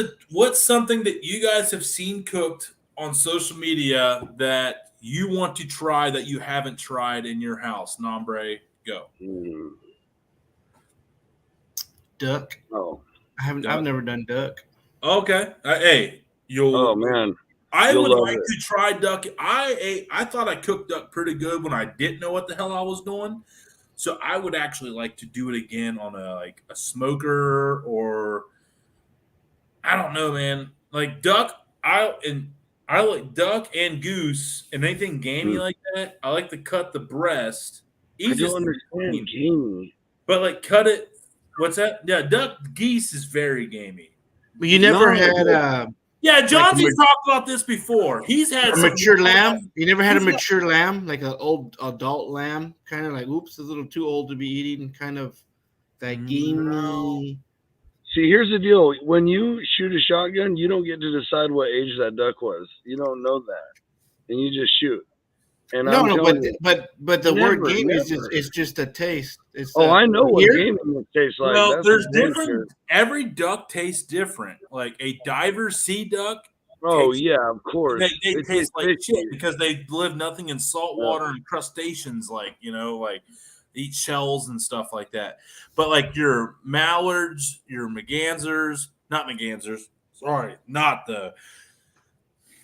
something that you guys have seen cooked on social media that you want to try that you haven't tried in your house? Nombre, go. Duck. Oh. I've never done duck. Okay. You'll. Oh man. I would like to try duck. I thought I cooked duck pretty good when I didn't know what the hell I was doing. So I would actually like to do it again on a smoker, or I don't know, man. Like duck, I like duck and goose and anything gamey like that. I like to cut the breast. I don't understand gamey. But cut it. What's that? Yeah, duck geese is very gamey. But you never had Johnsy's talked about this before. He's had a mature lamb. You never had a mature lamb, like an old adult lamb, kind of like oops, a little too old to be eating, kind of that gamey. See, here's the deal. When you shoot a shotgun, you don't get to decide what age that duck was. You don't know that. And you just shoot. And but the word gamey is just a taste. I know what gamey tastes like. Well, there's different. Every duck tastes different. Like a diver sea duck. Oh yeah, of course. They taste like shit because they live nothing in salt water and crustaceans, like eat shells and stuff like that. But like your mallards, your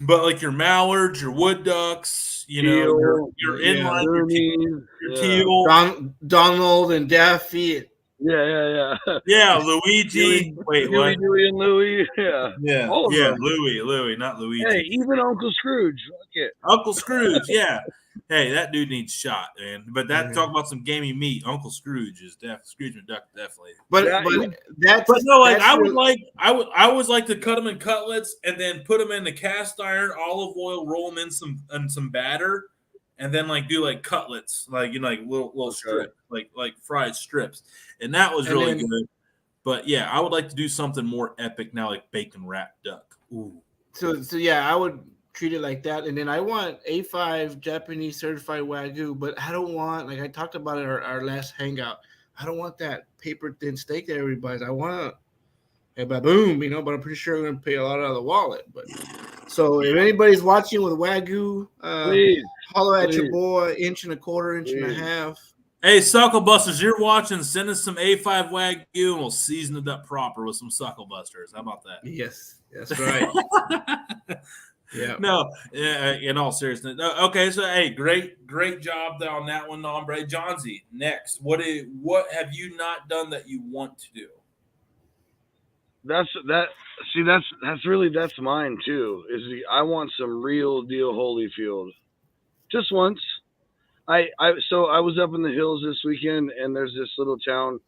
but like your mallards, your wood ducks, your inline, your teal, Donald and Daffy. Yeah. Yeah, Luigi. Wait, what? Louie and Louie. Yeah. Louie, not Luigi. Hey, even Uncle Scrooge. Fuck it. Uncle Scrooge, yeah. Hey, that dude needs shot, man. But talk about some gamey meat. Uncle Scrooge is Scrooge McDuck definitely. I always like to cut them in cutlets and then put them in the cast iron, olive oil, roll them in some batter, and then do cutlets, little strip, like fried strips, and that was really good. But yeah, I would like to do something more epic now, like bacon wrapped duck. Ooh. So yeah, I would treat it like that. And then I want A5 Japanese certified Wagyu, but I don't want, like I talked about in our last hangout, I don't want that paper thin steak that everybody's. I want a baboom, but I'm pretty sure I'm gonna pay a lot out of the wallet. But so if anybody's watching with Wagyu, holler at your boy, 1.25 inch, 1.5 inch. Hey, Suckle Busters, you're watching. Send us some A5 Wagyu, and we'll season it up proper with some Suckle Busters. How about that? Yes, that's right. Yeah. No, in all seriousness. Okay, so hey, great job on that one, Nombre. Johnsy, next. What have you not done that you want to do? That's mine too. I want some real deal Holyfield. Just once. I was up in the hills this weekend, and there's this little town,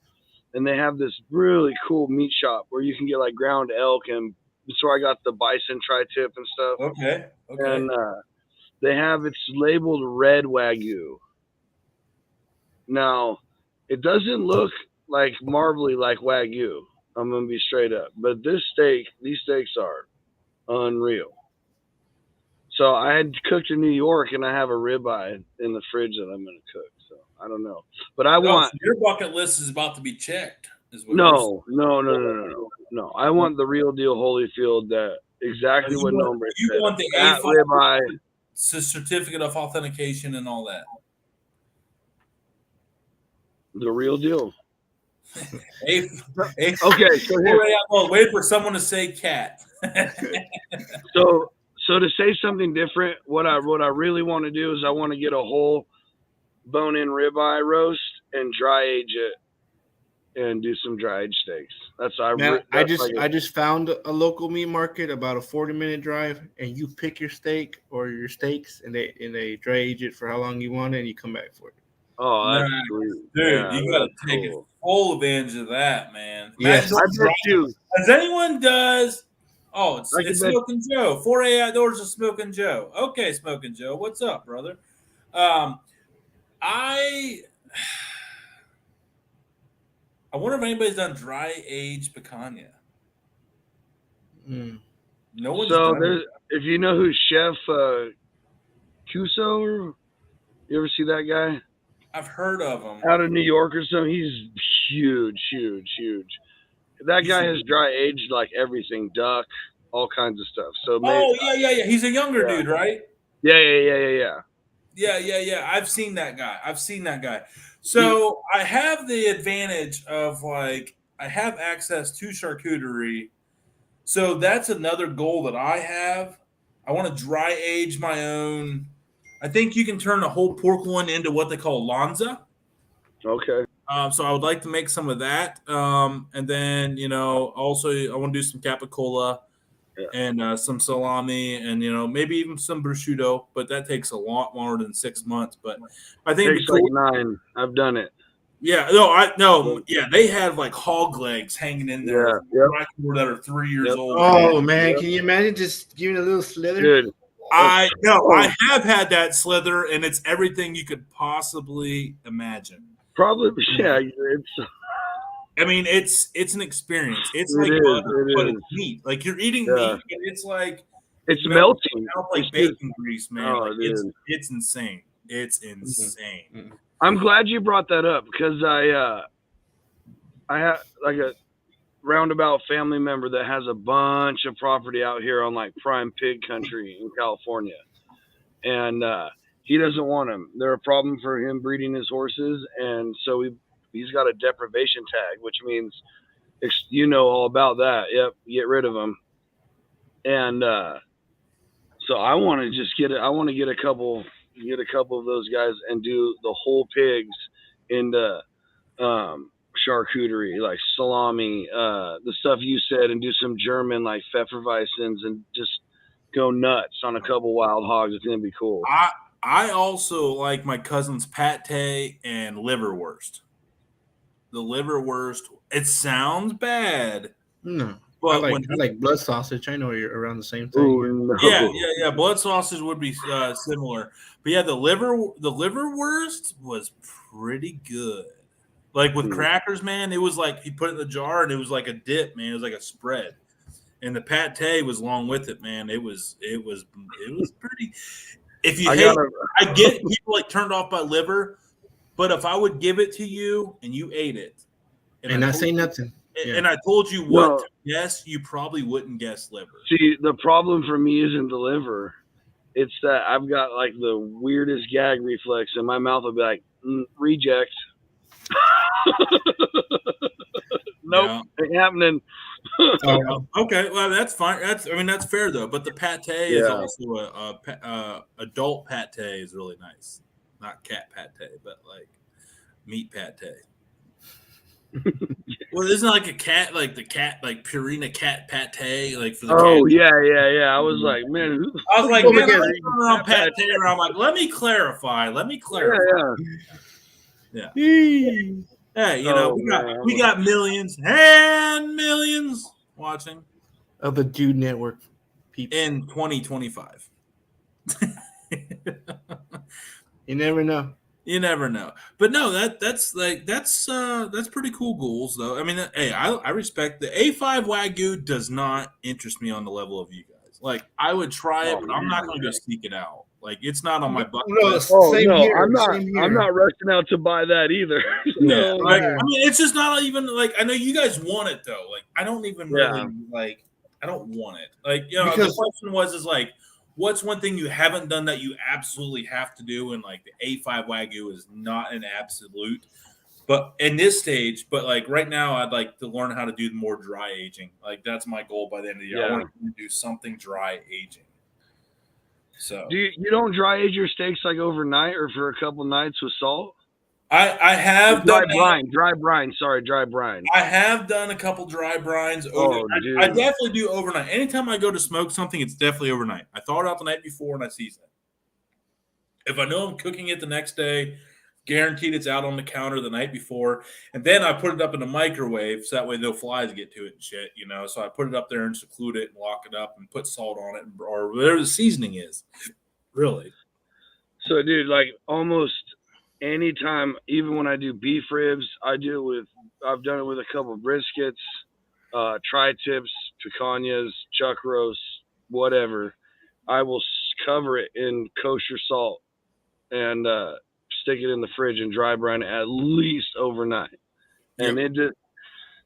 and they have this really cool meat shop where you can get like ground elk, and that's where I got the bison tri-tip and stuff. Okay. And it's labeled red Wagyu. Now, it doesn't look like marbly like Wagyu. I'm gonna be straight up, but these steaks are unreal. So I had cooked in New York, and I have a ribeye in the fridge that I'm going to cook. So I don't know, but so your bucket list is about to be checked. No. I want the real deal Holyfield. That exactly what Nombre said. You want the that ribeye, certificate of authentication and all that. The real deal. Okay, so wait for someone to say cat. So to say something different, what I really want to do is I want to get a whole bone-in ribeye roast and dry age it and do some dry age steaks. I just found a local meat market about a 40-minute drive, and you pick your steak or your steaks, and they dry age it for how long you want it, and you come back for it. Oh, that's sweet. Dude, you got to take full advantage of that, man. Yes, I bet you. As anyone does. Oh, it's Smoking Joe. 4A Outdoors of Smoking Joe. Okay, Smoking Joe. What's up, brother? I wonder if anybody's done dry aged picanha. No one's done it. If you know who Chef Cuso, you ever see that guy? I've heard of him. Out of New York or something. He's huge. That guy has dry aged like everything, duck, all kinds of stuff. So yeah. He's a younger dude, right? Yeah. I've seen that guy. So I have the advantage of I have access to charcuterie. So that's another goal that I have. I want to dry age my own. I think you can turn the whole pork one into what they call Lanza. Okay. So I would like to make some of that. And then, also I want to do some capicola and some salami and, maybe even some prosciutto, but that takes a lot more than 6 months. But I think it's like 9. I've done it. Yeah. Yeah. They have like hog legs hanging in there that are 3 years old. Oh, man. Can you imagine just giving a little slither? Dude. I have had that slither, and it's everything you could possibly imagine. Probably, yeah. It's an experience. It's like butter, but it's meat. Like you're eating meat, and it's like it's melting. Like bacon grease, man. Oh, it's insane. It's insane. Mm-hmm. I'm glad you brought that up because I have like a roundabout family member that has a bunch of property out here on like prime pig country in California, and he doesn't want them. They're a problem for him breeding his horses, and so he's got a deprivation tag, which means all about that. Yep, get rid of them. And so I want to just get it. I want to get a couple of those guys and do the whole pigs into charcuterie, like salami, the stuff you said, and do some German like Pfefferweissens and just go nuts on a couple wild hogs. It's gonna be cool. I also like my cousin's pate and liverwurst. The liverwurst, it sounds bad. No. But I like blood sausage. I know you're around the same thing. Ooh, no. Yeah. Blood sausage would be similar. But yeah, the liverwurst was pretty good. Like with crackers, man, it was like he put it in the jar and it was like a dip, man. It was like a spread. And the pate was along with it, man. It was pretty. If you I get people like turned off by liver, but if I would give it to you and you ate it, and I say nothing, and I told you what to guess, you probably wouldn't guess liver. See, the problem for me isn't the liver. It's that I've got like the weirdest gag reflex, and my mouth will be like, reject. Nope, ain't happening. Okay, well that's fine. That's fair though. But the pate is also a adult pate is really nice, not cat pate, but like meat pate. Well, isn't it like a cat, like the cat, like Purina cat pate, like for the cat? Yeah. I was like, man, I was like, around pate around. Like, let me clarify. Yeah. Hey, we got millions and millions watching of the Dude Network people in 2025. You never know. You never know. But no, that's pretty cool goals though. I mean, hey, I respect the A5 Wagyu does not interest me on the level of you guys. Like I would try it, but I'm not going to go sneak it out. Like it's not on my bucket list. Here. I'm not rushing out to buy that either. No, like I mean, it's just not even like I know you guys want it though. Like I don't even really like. I don't want it. Like because the question is like, what's one thing you haven't done that you absolutely have to do? And like the A5 Wagyu is not an absolute, but in this stage, but like right now, I'd like to learn how to do more dry aging. Like that's my goal by the end of the year. I want to do something dry aging. So you don't dry age your steaks like overnight or for a couple nights with salt? I have dry brine. Sorry, dry brine. I have done a couple dry brines. I definitely do overnight. Anytime I go to smoke something, it's definitely overnight. I thaw it out the night before and I season it. If I know I'm cooking it the next day, guaranteed it's out on the counter the night before, and then I put it up in the microwave so that way no flies get to it and shit. So I put it up there and seclude it and lock it up and put salt on it or whatever the seasoning is. Really. So, dude, like almost. Anytime, even when I do beef ribs, I've done it with a couple of briskets, tri-tips, picanhas, chuck roasts, whatever. I will cover it in kosher salt and stick it in the fridge and dry brine at least overnight. And it just,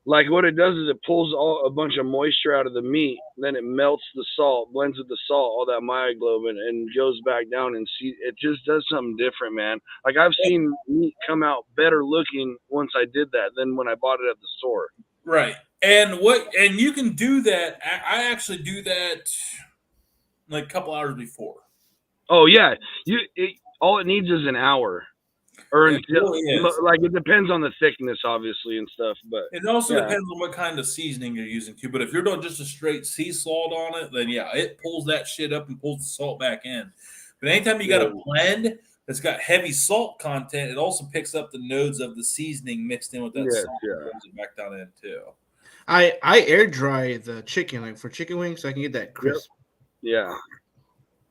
like what it does is it pulls a bunch of moisture out of the meat, then it melts the salt, blends with the salt, all that myoglobin, and goes back down and it just does something different, man. Like I've seen meat come out better looking once I did that than when I bought it at the store. Right. And you can do that. I actually do that like a couple hours before. Oh yeah. All it needs is an hour. Or like it depends on the thickness, obviously, and stuff. But it also depends on what kind of seasoning you're using too. But if you're doing just a straight sea salt on it, then it pulls that shit up and pulls the salt back in. But anytime you got a blend that's got heavy salt content, it also picks up the nodes of the seasoning mixed in with that salt and pulls it back down in too. I air dry the chicken, like for chicken wings, so I can get that crisp. Yeah.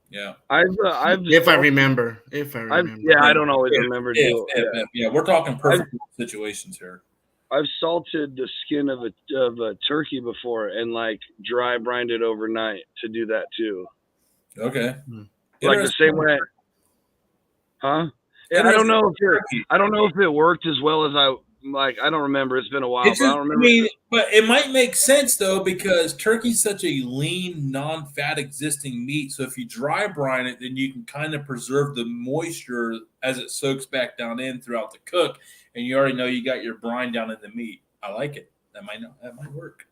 Yeah, if I remember. I don't always remember. We're talking perfect situations here. I've salted the skin of a turkey before and like dry brined it overnight to do that too. Okay, like the same way. Huh? Yeah, I don't know if it worked as well as I don't remember. It's been a while. But I don't remember. But it might make sense though because turkey's such a lean, non-fat existing meat. So if you dry brine it, then you can kind of preserve the moisture as it soaks back down in throughout the cook, and you already know you got your brine down in the meat. I like it. That might work.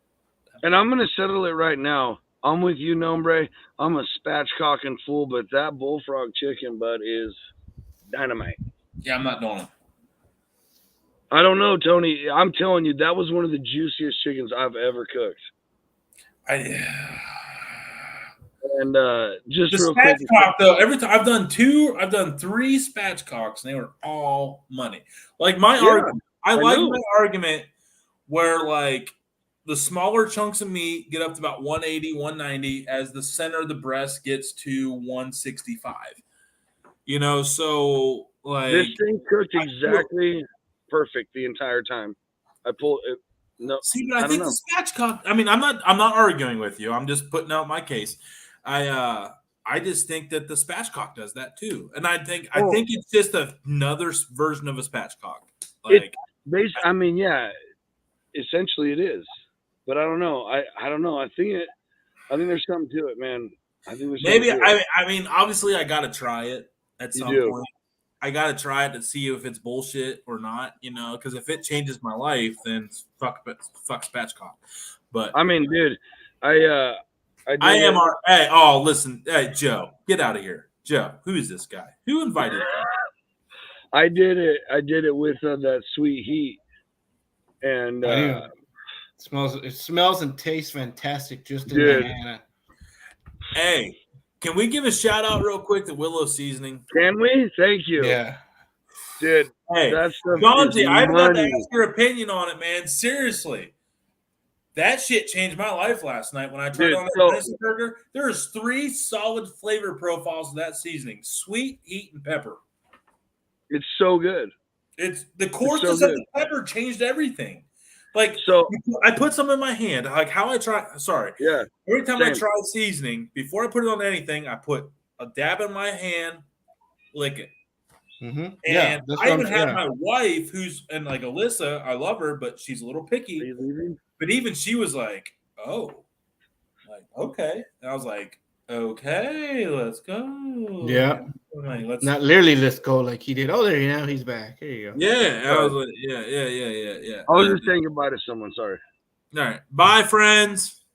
And I'm gonna settle it right now. I'm with you, Nombre. I'm a spatchcocking fool, but that bullfrog chicken, bud, is dynamite. Yeah, I'm not doing it. I don't know, Tony. I'm telling you, that was one of the juiciest chickens I've ever cooked. And just the real quick, spatchcock though. Every time I've done 3 spatchcocks, and they were all money. Like my argument, I like my argument where like the smaller chunks of meat get up to about 180, 190, as the center of the breast gets to 165. So like this thing cooked exactly perfect the entire time. I pulled it No. See, but I think the spatchcock. I mean, I'm not arguing with you. I'm just putting out my case. I just think that the spatchcock does that too, and I think it's just another version of a spatchcock. Like, I mean, yeah, essentially it is, but I don't know. I don't know. I think there's something to it, man. I think there's maybe. I mean, obviously, I got to try it at some point. I got to try it to see if it's bullshit or not, you know, because if it changes my life, then fuck spatchcock. But I mean, dude, listen, hey, Joe, get out of here. Joe, who is this guy? Who invited you? I did it with that Sweet Heat, and it smells and tastes fantastic. Just in the Hey, can we give a shout out real quick to Willow Seasoning? Can we? Thank you. Yeah. Dude, hey, Jonty, I've got to ask your opinion on it, man. Seriously. That shit changed my life last night when I tried on that venison burger. There's 3 solid flavor profiles of that seasoning: sweet, heat, and pepper. It's so good. It's the coarseness of the pepper changed everything. Like, I put some in my hand. Like how I try. Sorry. Yeah. Every time I try seasoning, before I put it on anything, I put a dab in my hand, lick it. Mm-hmm. And I even had my wife, who's and like Alyssa, I love her, but she's a little picky. Are you leaving? But even she was like, "Oh, like okay." And I was like, "Okay, let's go." Yeah. Like, not literally let's go like he did. Oh, there you know he's back. Here you go. Yeah, I was like, yeah. I was just saying goodbye to someone. Sorry. All right, bye, friends.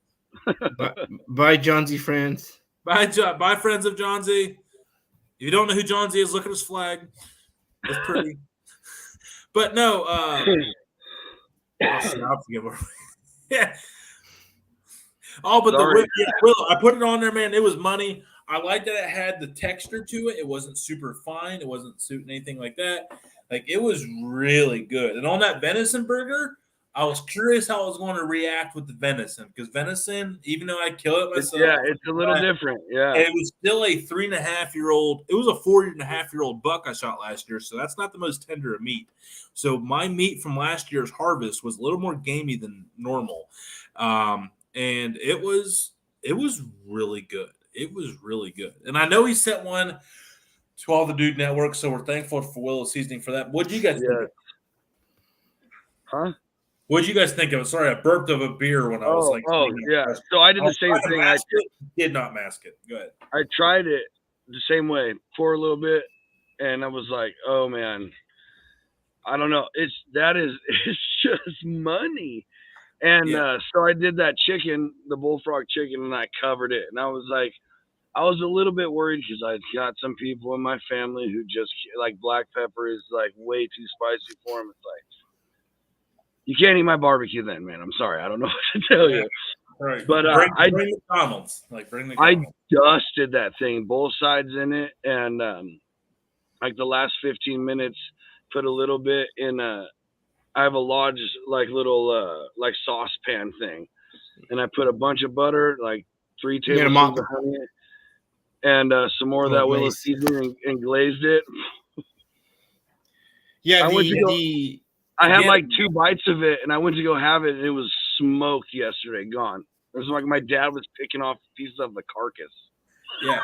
Bye, John Z. friends. Bye, friends of John Z. If you don't know who John Z is, look at his flag. It's pretty. But no, I'll forget what. Yeah. Oh, but the whip, I put it on there, man. It was money. I liked that it had the texture to it. It wasn't super fine. It wasn't suiting anything like that. Like, it was really good. And on that venison burger, I was curious how I was going to react with the venison, because venison, even though I kill it myself, it's a little different. Yeah, it was still a 3.5-year-old. It was a 4.5-year-old buck I shot last year, so that's not the most tender of meat. So my meat from last year's harvest was a little more gamey than normal, and it was really good. It was really good, and I know he sent one to all the Dude Network, so we're thankful for Willow Seasoning for that. What did you guys think of it? Huh? What did you guys think of it? Sorry, I burped of a beer when I was like. Oh, yeah. So I did the same thing. I did not mask it. Go ahead. I tried it the same way for a little bit, and I was like, oh, man. I don't know. It's just money. And so I did that chicken, the bullfrog chicken, and I covered it. And I was like, I was a little bit worried because I got some people in my family who just like black pepper is like way too spicy for them. It's like, you can't eat my barbecue then, man. I'm sorry. I don't know what to tell you. Right. But bring the comments. I dusted that thing, both sides in it. And like the last 15 minutes, put a little bit in I have a large, like little, like saucepan thing. And I put a bunch of butter, like 3 tablespoons of honey, and some more of that Willow seasoning and glazed it. Yeah. I had like 2 bites of it, and I went to go have it, and it was smoked yesterday, gone. It was like my dad was picking off pieces of the carcass. Yeah.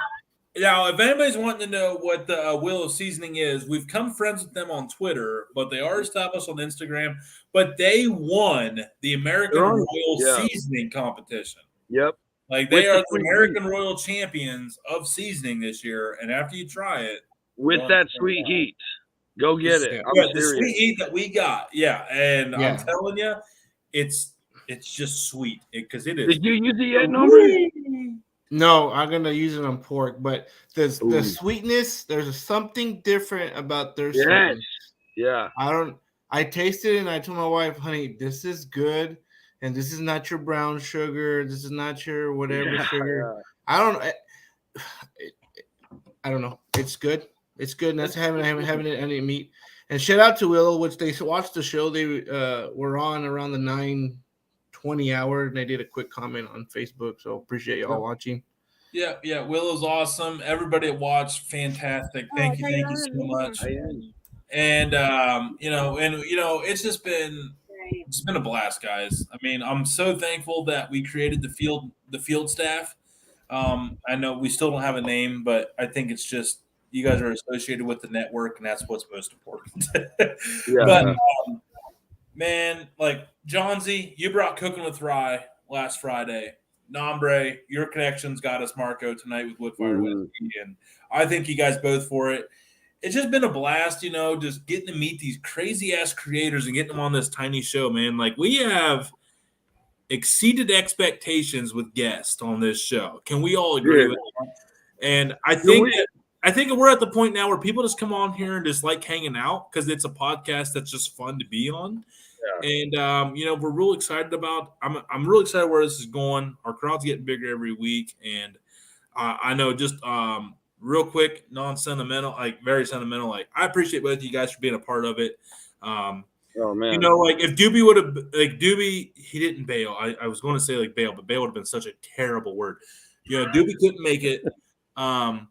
Now, if anybody's wanting to know what the Willow Seasoning is, we've come friends with them on Twitter, but they are established on Instagram. But they won the American Royal Seasoning competition. Yep. Like, they are the American Royal champions of seasoning this year, and after you try it. With that sweet heat. Go get it. The sweet heat that we got. Yeah. And I'm telling you, it's just sweet because it is. Did you use it yet, Nombre? No, I'm going to use it on pork, but the sweetness, there's something different about their sweetness. Yeah. I tasted it and I told my wife, honey, this is good. And this is not your brown sugar. This is not your whatever sugar. Yeah. I don't know. It's good. It's good. And that's having it any meat. And shout out to Willow, which they watched the show. They were on around the 9:20 hour, and they did a quick comment on Facebook. So appreciate y'all watching. Yeah. Willow's awesome. Everybody that watched, fantastic. Thank you so much. And it's just been It's been a blast, guys. I mean, I'm so thankful that we created the field staff. I know we still don't have a name, but I think it's just you guys are associated with the network, and that's what's most important. But man, like Johnsy, you brought Cooking with Rye last Friday. Nombre, your connections got us Marco tonight with Woodfire Whiskey, and I thank you guys both for it. It's just been a blast, just getting to meet these crazy ass creators and getting them on this tiny show, man. Like we have exceeded expectations with guests on this show. Can we all agree with that? And I think we're at the point now where people just come on here and just like hanging out because it's a podcast that's just fun to be on. Yeah. And we're real excited about. I'm really excited where this is going. Our crowd's getting bigger every week, and I know just real quick, non-sentimental, like very sentimental. Like I appreciate both of you guys for being a part of it. Oh man, like if Doobie would have, he didn't bail. I was going to say like bail, but bail would have been such a terrible word. Doobie couldn't make it. And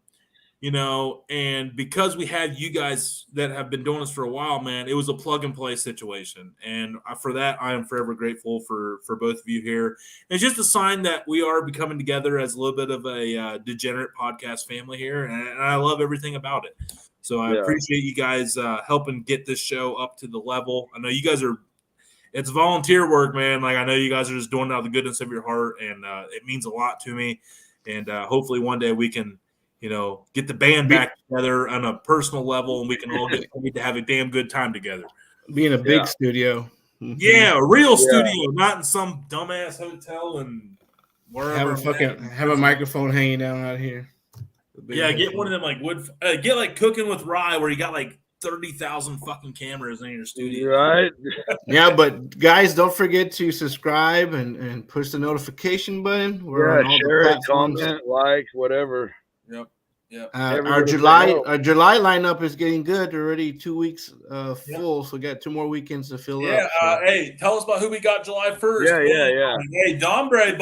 because we had you guys that have been doing this for a while, man, it was a plug and play situation. And for that, I am forever grateful for both of you here. And it's just a sign that we are becoming together as a little bit of a degenerate podcast family here. And I love everything about it. So I appreciate you guys helping get this show up to the level. I know you guys it's volunteer work, man. Like I know you guys are just doing it out of the goodness of your heart. And it means a lot to me. And hopefully one day we can, get the band back together on a personal level, and we can all get paid to have a damn good time together. Be in a big studio. Yeah, a real studio, not in some dumbass hotel and wherever. Have a microphone hanging down out here. Yeah, get one of them like get like Cooking with Rye where you got like 30,000 fucking cameras in your studio. Right. Yeah, but guys, don't forget to subscribe and push the notification button. We're on all share it, comment, like, whatever. Yep. Our July lineup is getting good. Already 2 weeks full, so we got 2 more weekends to fill up. So. Hey, tell us about who we got July 1st. Yeah. Hey, Nombre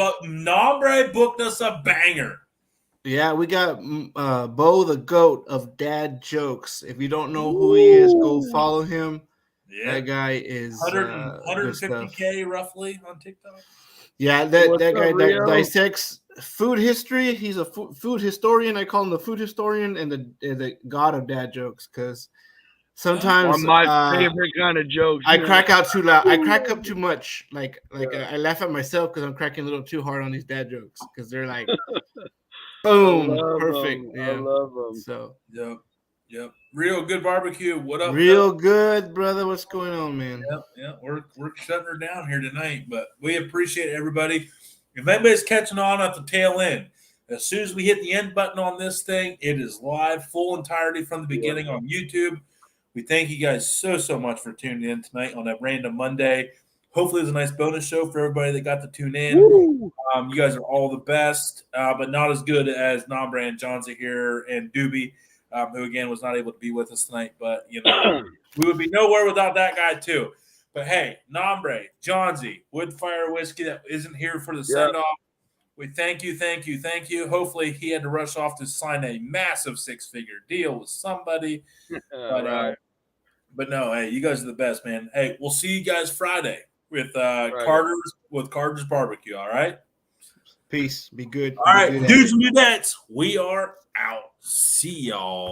booked us a banger. Yeah, we got Bo the Goat of Dad Jokes. If you don't know who he is, go follow him. Yeah. That guy is 150K roughly on TikTok. Yeah, that guy that dissects food history. He's a food historian. I call him the food historian and the god of dad jokes because sometimes my favorite kind of jokes. I crack out too loud. I crack up too much. Like I laugh at myself because I'm cracking a little too hard on these dad jokes because they're like, boom, perfect. I love them. So Yep. Real Good Barbecue. What up? Real good, brother. What's going on, man? Yep. We're shutting her down here tonight, but we appreciate everybody. If anybody's catching on at the tail end, as soon as we hit the end button on this thing, it is live, full entirety from the beginning on YouTube. We thank you guys so much for tuning in tonight on that random Monday. Hopefully, it's a nice bonus show for everybody that got to tune in. You guys are all the best, but not as good as Nombre and Johnsy here and Doobie. Who again was not able to be with us tonight, but we would be nowhere without that guy too. But hey, Nombre, Johnsy, Woodfire Whiskey that isn't here for the send-off. We thank you. Hopefully he had to rush off to sign a massive 6-figure deal with somebody. But no, hey, you guys are the best, man. Hey, we'll see you guys Friday with Carter's Barbecue, all right? Peace. Be good. All right, dudes and dudettes, we are out. See y'all.